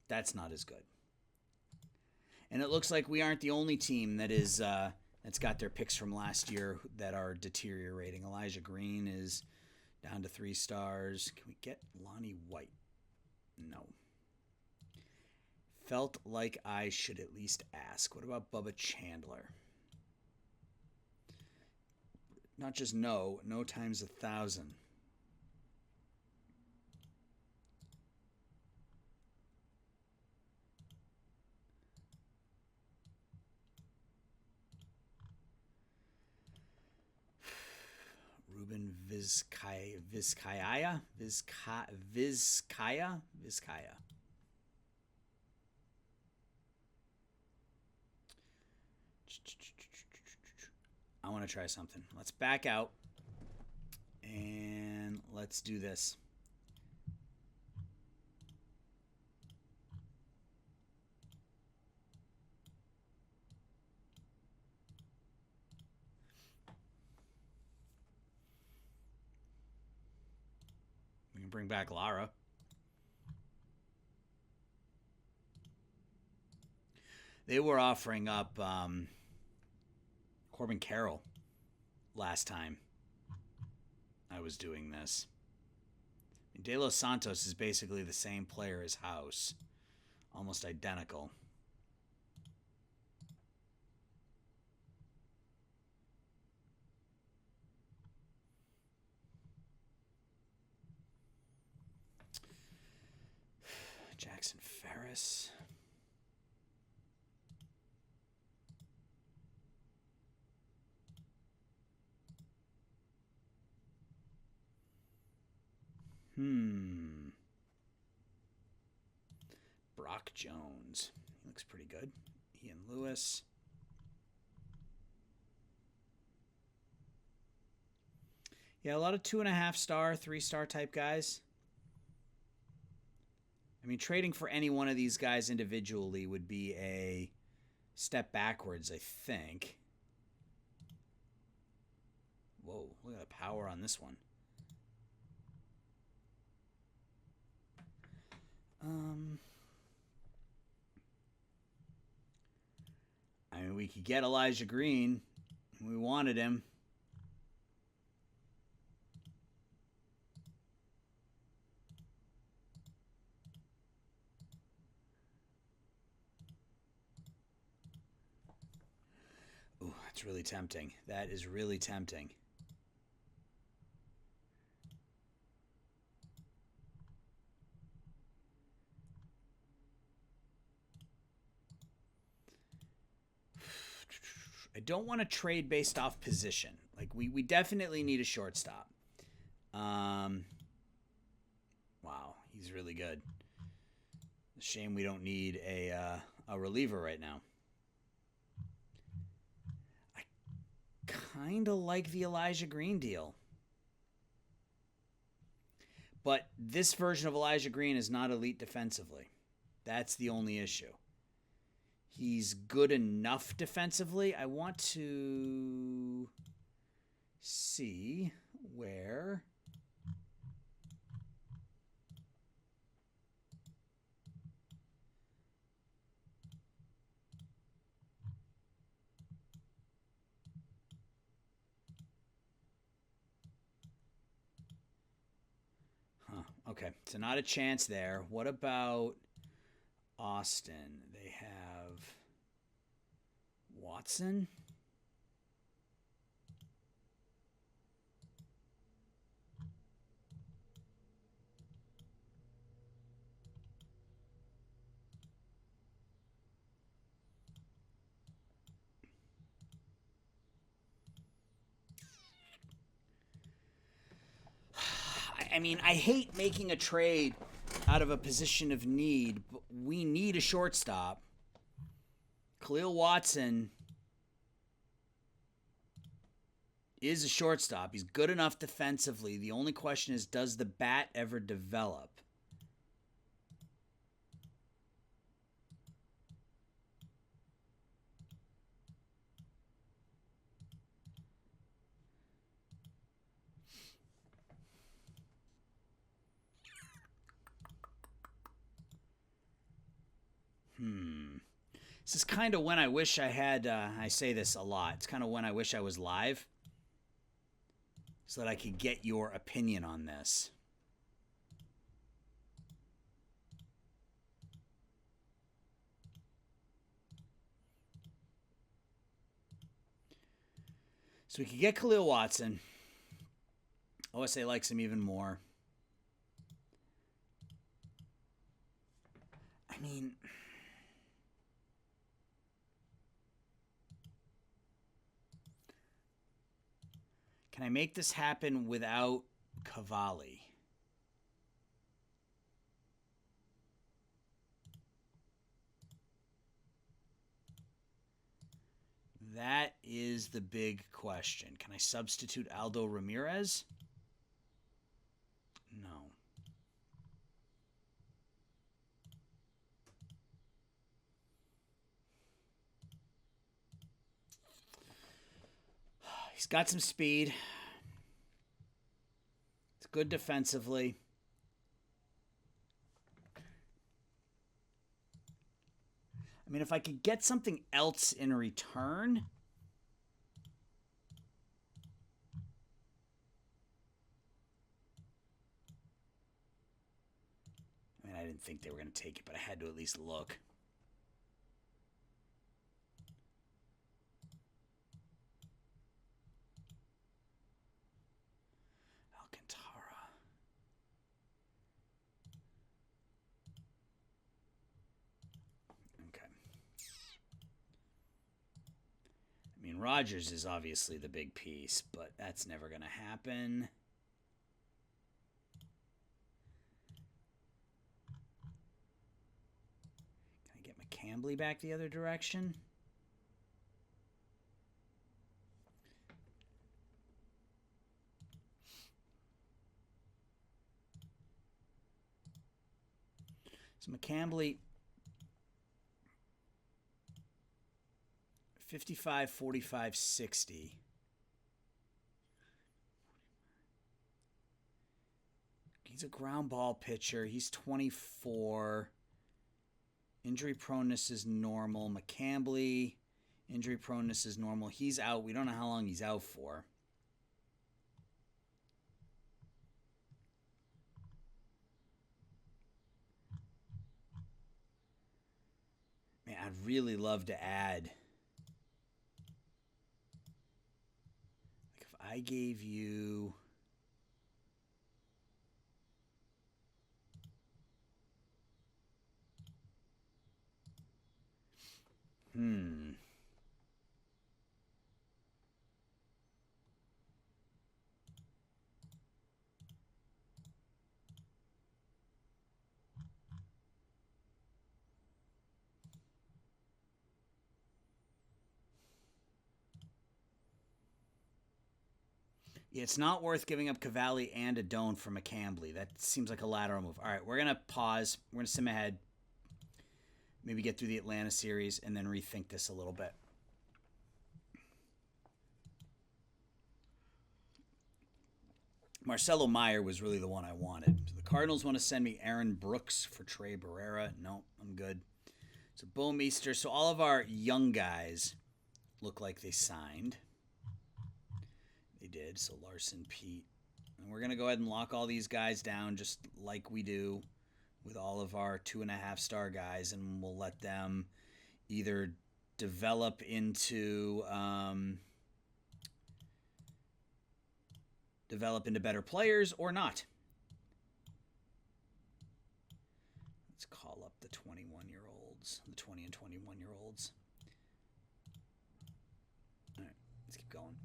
That's not as good. And it looks like we aren't the only team that is that's got their picks from last year that are deteriorating. Elijah Green is down to 3 stars. Can we get Lonnie White? No. Felt like I should at least ask. What about Bubba Chandler? Not just no times 1,000. Ruben Vizcaya. I want to try something. Let's back out and let's do this. We can bring back Lara. They were offering up Corbin Carroll last time I was doing this. De Los Santos is basically the same player as House. Almost identical. Jackson Ferris. Brock Jones. He looks pretty good. Ian Lewis. Yeah, a lot of 2.5 star, 3-star type guys. I mean, trading for any one of these guys individually would be a step backwards, I think. Whoa, look at the power on this one. Um, I mean, we could get Elijah Green. We wanted him. Ooh, that's really tempting. That is really tempting. I don't want to trade based off position. Like we definitely need a shortstop. Wow, he's really good. Shame we don't need a reliever right now. I kind of like the Elijah Green deal. But this version of Elijah Green is not elite defensively. That's the only issue. He's good enough defensively. I want to see where okay, so not a chance there. What about Austin? They have Watson. I mean, I hate making a trade out of a position of need, but we need a shortstop. Khalil Watson is a shortstop. He's good enough defensively. The only question is, does the bat ever develop? This is kind of when I wish I had, I say this a lot, it's kind of when I wish I was live so that I could get your opinion on this. So we could get Khalil Watson. OSA likes him even more. I mean, can I make this happen without Cavalli? That is the big question. Can I substitute Aldo Ramirez? No. He's got some speed. It's good defensively. I mean, if I could get something else in return. I mean, I didn't think they were going to take it, but I had to at least look. Alcantara. Okay. I mean, Rogers is obviously the big piece, but that's never going to happen. Can I get McCambly back the other direction? So McCambly, 55, 45, 60. He's a ground ball pitcher. He's 24. Injury proneness is normal. McCambley, injury proneness is normal. He's out. We don't know how long he's out for. Man, I'd really love to add. Like if I gave you. It's not worth giving up Cavalli and Adone for McCambley. That seems like a lateral move. All right, we're going to pause. We're going to sim ahead. Maybe get through the Atlanta series and then rethink this a little bit. Marcelo Meyer was really the one I wanted. So the Cardinals want to send me Aaron Brooks for Trey Barrera. No, I'm good. So Bouwmeester. So all of our young guys look like they signed. They did. So Larson, Pete. And we're going to go ahead and lock all these guys down just like we do with all of our 2.5-star guys. And we'll let them either develop into better players or not. Let's call up the 21-year-olds, the 20 and 21-year-olds. All right, let's keep going.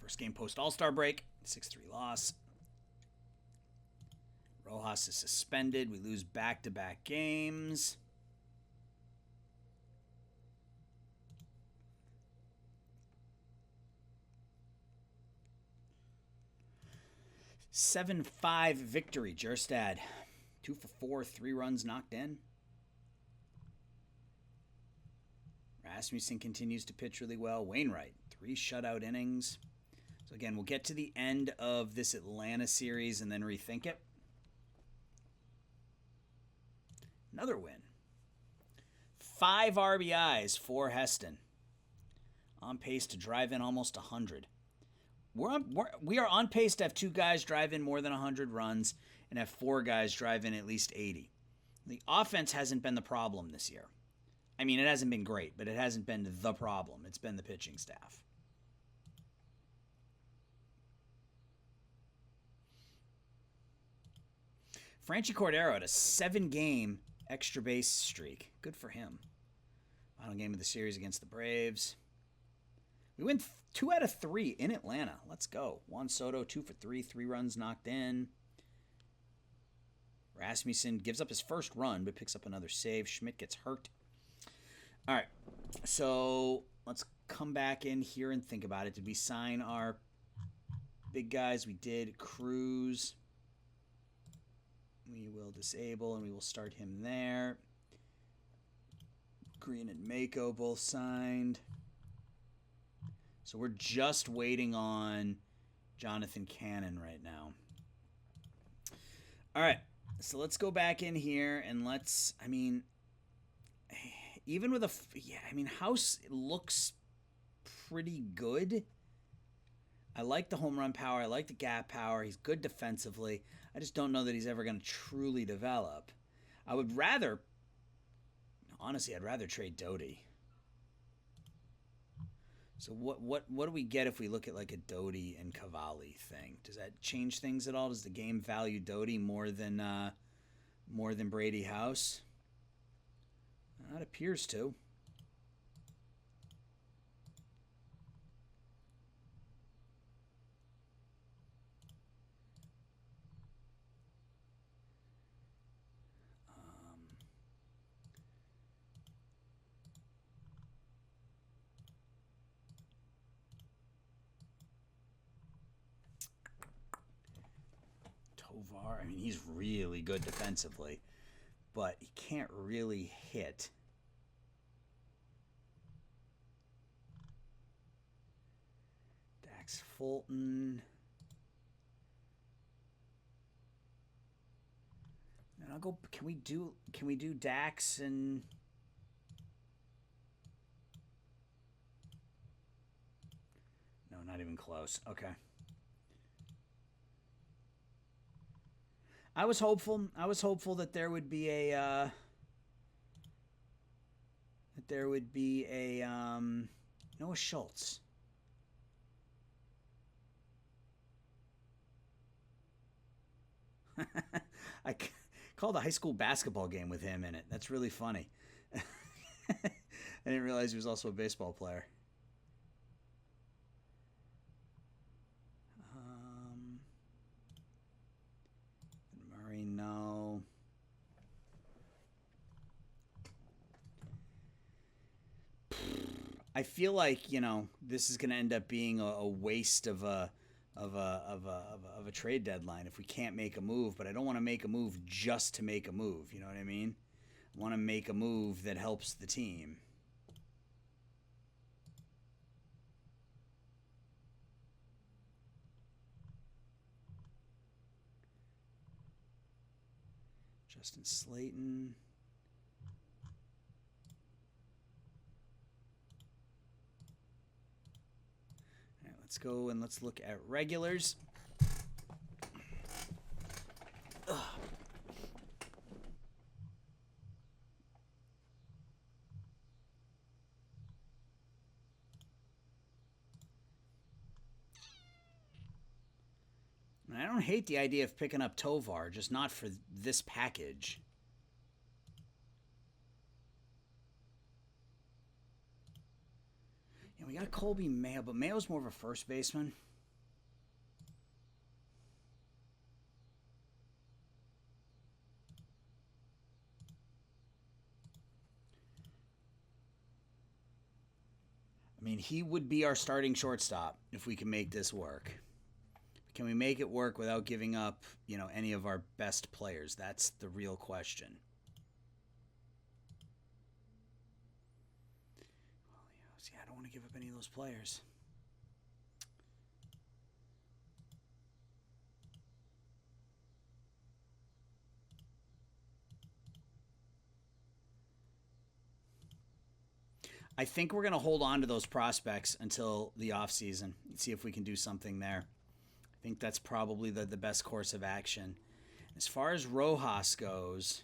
First game post All-Star break, 6-3 loss. Rojas is suspended. We lose back-to-back games. – 7-5 victory. Jerstad, 2 for 4, 3 runs knocked in. Rasmussen continues to pitch really well. Wainwright, 3 shutout innings. So again, we'll get to the end of this Atlanta series and then rethink it. Another win. 5 RBIs for Heston. On pace to drive in almost 100. We are on pace to have 2 guys drive in more than 100 runs and have 4 guys drive in at least 80. The offense hasn't been the problem this year. I mean, it hasn't been great, but it hasn't been the problem. It's been the pitching staff. Franchy Cordero had a 7-game extra base streak. Good for him. Final game of the series against the Braves. We win 2 out of 3 in Atlanta. Let's go. Juan Soto, 2 for 3, 3 runs knocked in. Rasmussen gives up his first run, but picks up another save. Schmidt gets hurt. All right, so let's come back in here and think about it. Did we sign our big guys? We did. Cruz. We will disable, and we will start him there. Green and Mako both signed. So we're just waiting on Jonathan Cannon right now. All right, so let's go back in here, and let's, I mean, even with House looks pretty good. I like the home run power. I like the gap power. He's good defensively. I just don't know that he's ever going to truly develop. I would rather, honestly, I'd rather trade Doty. So what do we get if we look at like a Doty and Cavalli thing? Does that change things at all? Does the game value Doty more than Brady House? It appears to. Tovar, I mean, he's really good defensively, but he can't really hit. Max Fulton. And I'll go. Can we do Dax and? No, not even close. Okay. I was hopeful. I was hopeful that there would be a Noah Schultz. I called a high school basketball game with him in it. That's really funny. I didn't realize he was also a baseball player. Murray, no. I feel like, you know, this is going to end up being a waste of a trade deadline if we can't make a move. But I don't want to make a move just to make a move. You know what I mean? I want to make a move that helps the team. Justin Slayton. All right, let's go and let's look at regulars. Ugh. I don't hate the idea of picking up Tovar, just not for this package. Yeah, we got Colby Mayo, but Mayo's more of a first baseman. I mean, he would be our starting shortstop if we can make this work. Can we make it work without giving up, you know, any of our best players? That's the real question. Well, yeah, see, I don't want to give up any of those players. I think we're going to hold on to those prospects until the offseason and see if we can do something there. I think that's probably the best course of action. As far as Rojas goes,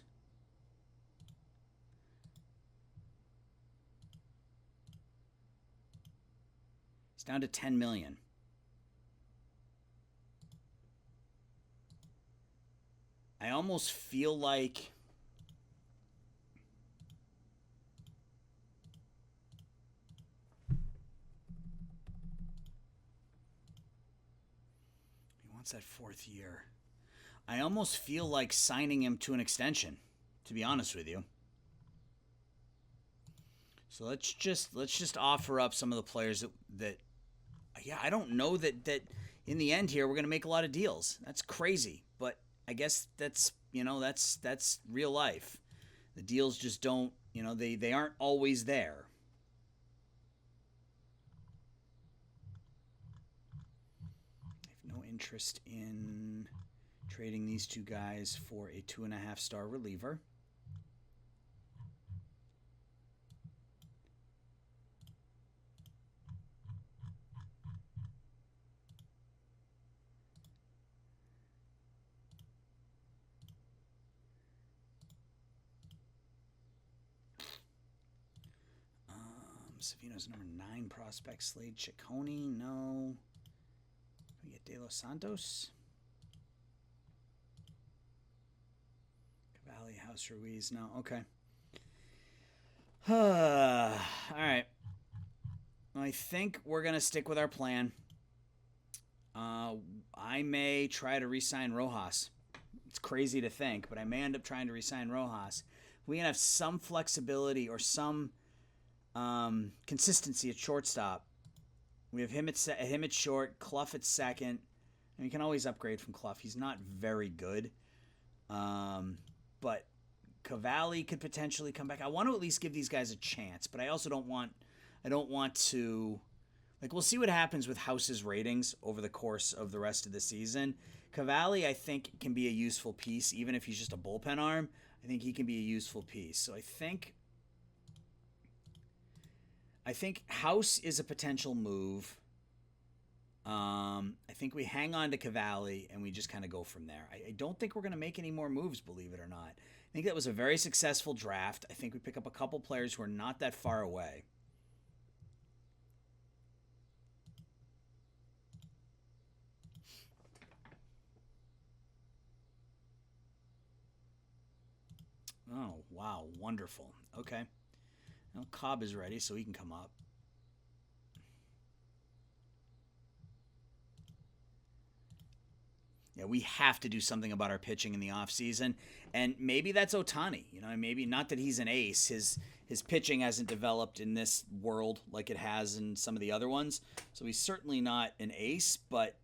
it's down to $10 million. I almost feel like wants that 4th year. I almost feel like signing him to an extension, to be honest with you. So let's just offer up some of the players that yeah, I don't know that in the end here we're going to make a lot of deals. That's crazy, but I guess that's, you know, that's real life. The deals just don't, you know, they aren't always there. Interest in trading these two guys for a 2.5-star reliever. Savino's number 9 prospect. Slade Ciccone, no. We get De Los Santos. Cavalli, House Ruiz, no. Okay. All right. I think we're going to stick with our plan. I may try to re-sign Rojas. It's crazy to think, but I may end up trying to re-sign Rojas. We can have some flexibility or some consistency at shortstop. We have him at short, Clough at second, and we can always upgrade from Clough. He's not very good, but Cavalli could potentially come back. I want to at least give these guys a chance, but I also don't want to Like, we'll see what happens with House's ratings over the course of the rest of the season. Cavalli, I think, can be a useful piece, even if he's just a bullpen arm. I think he can be a useful piece. So I think House is a potential move. I think we hang on to Cavalli and we just kind of go from there. I don't think we're going to make any more moves, believe it or not. I think that was a very successful draft. I think we pick up a couple players who are not that far away. Oh, wow. Wonderful. Okay. Now Cobb is ready, so he can come up. Yeah, we have to do something about our pitching in the offseason. And maybe that's Ohtani. Maybe not that he's an ace. His pitching hasn't developed in this world like it has in some of the other ones. So he's certainly not an ace, but,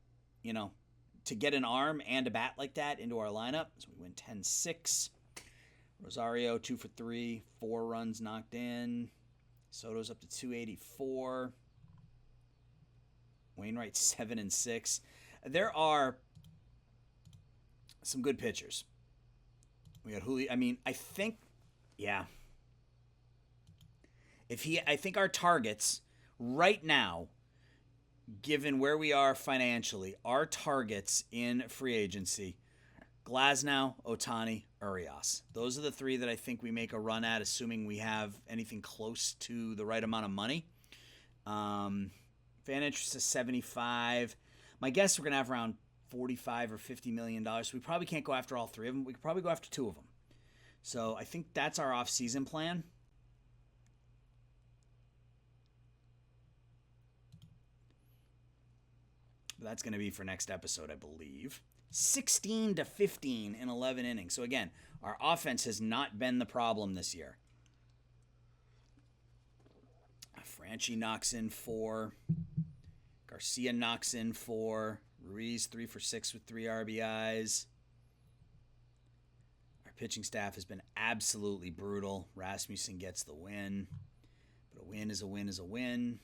to get an arm and a bat like that into our lineup, so we win 10-6. Rosario 2 for 3, 4 runs knocked in. Soto's up to 284. Wainwright 7-6. There are some good pitchers. We got Julio. I think our targets right now, given where we are financially, our targets in free agency: Glasnow, Ohtani, Urias. Those are the three that I think we make a run at, assuming we have anything close to the right amount of money. Fan interest is 75. My guess, we're going to have around $45 or $50 million. So we probably can't go after all three of them. We could probably go after two of them. So I think that's our off-season plan. But that's going to be for next episode, I believe. 16-15 in 11 innings. So again, our offense has not been the problem this year. Franchi knocks in 4. Garcia knocks in 4. Ruiz 3 for 6 with 3 RBIs. Our pitching staff has been absolutely brutal. Rasmussen gets the win. But a win is a win is a win.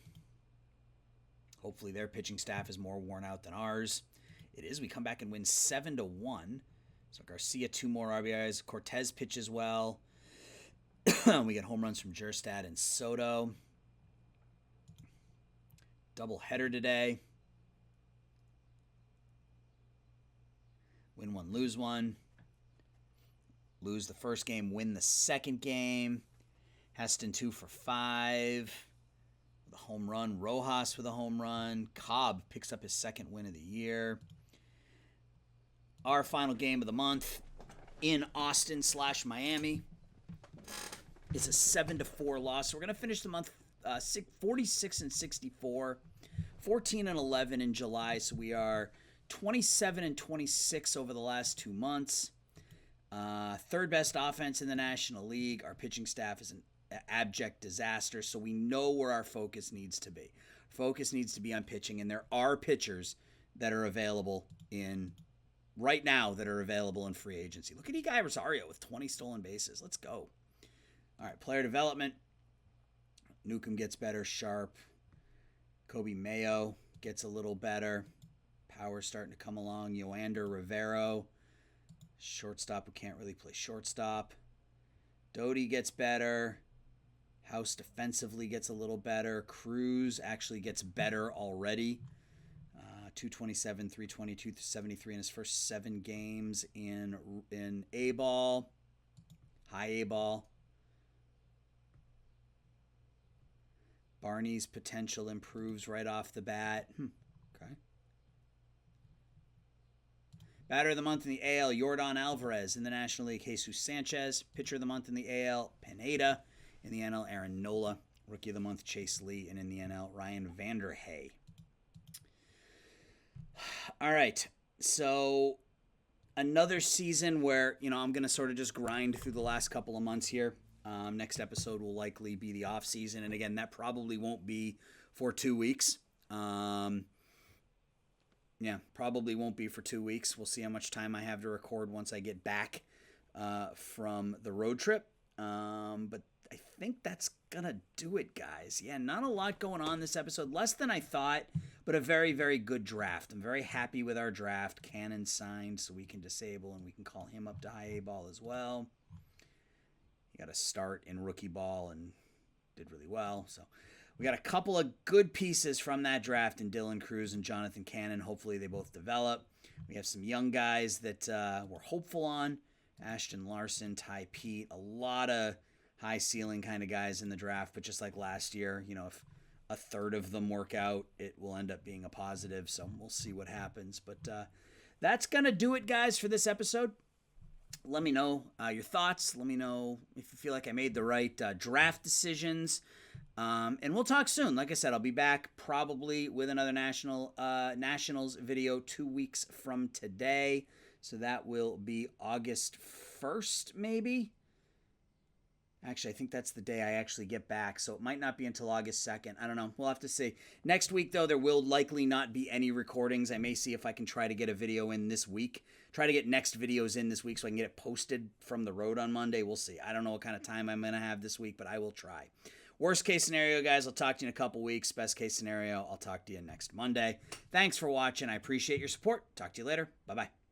Hopefully their pitching staff is more worn out than ours. It is. We come back and win 7-1. So Garcia 2 more RBIs. Cortez pitches well. We get home runs from Jerstad and Soto. Double header today. Win 1, lose 1. Lose the first game, win the second game. Heston 2 for 5. With a home run. Rojas with a home run. Cobb picks up his second win of the year. Our final game of the month in Austin/Miami is a 7-4 loss. So we're going to finish the month 46-64, 14-11 in July. So we are 27-26 over the last 2 months. Third best offense in the National League. Our pitching staff is an abject disaster. So we know where our focus needs to be. Focus needs to be on pitching, and there are pitchers that are available right now that are available in free agency. Look at Eguy Rosario with 20 stolen bases. Let's go. All right, player development. Newcomb gets better. Sharp. Kobe Mayo gets a little better. Power's starting to come along. Yoander Rivero. Shortstop who can't really play shortstop. Doty gets better. House defensively gets a little better. Cruz actually gets better already. 227, 322, 73 in his first 7 games in A-ball. High A-ball. Barney's potential improves right off the bat. Okay. Batter of the month in the AL, Yordan Alvarez. In the National League, Jesus Sanchez. Pitcher of the month in the AL, Pineda. In the NL, Aaron Nola. Rookie of the month, Chase Lee. And in the NL, Ryan Vanderhey. All right, so another season where, I'm going to sort of just grind through the last couple of months here. Next episode will likely be the off season, and again, that probably won't be for 2 weeks. Probably won't be for 2 weeks. We'll see how much time I have to record once I get back from the road trip. But I think that's going to do it, guys. Yeah, not a lot going on this episode. Less than I thought, but a very, very good draft. I'm very happy with our draft. Cannon signed, so we can disable, and we can call him up to high A ball as well. He got a start in rookie ball and did really well. So we got a couple of good pieces from that draft in Dylan Cruz and Jonathan Cannon. Hopefully they both develop. We have some young guys that we're hopeful on. Ashton Larson, Ty Pete, a lot of high ceiling kind of guys in the draft. But just like last year, if a third of them work out, it will end up being a positive. So we'll see what happens. But that's going to do it, guys, for this episode. Let me know your thoughts. Let me know if you feel like I made the right draft decisions. And we'll talk soon. Like I said, I'll be back probably with another Nationals video 2 weeks from today. So that will be August 1st, maybe. Actually, I think that's the day I actually get back, so it might not be until August 2nd. I don't know. We'll have to see. Next week, though, there will likely not be any recordings. I may see if I can try to get a video in this week. Try to get next videos in this week so I can get it posted from the road on Monday. We'll see. I don't know what kind of time I'm going to have this week, but I will try. Worst case scenario, guys, I'll talk to you in a couple weeks. Best case scenario, I'll talk to you next Monday. Thanks for watching. I appreciate your support. Talk to you later. Bye-bye.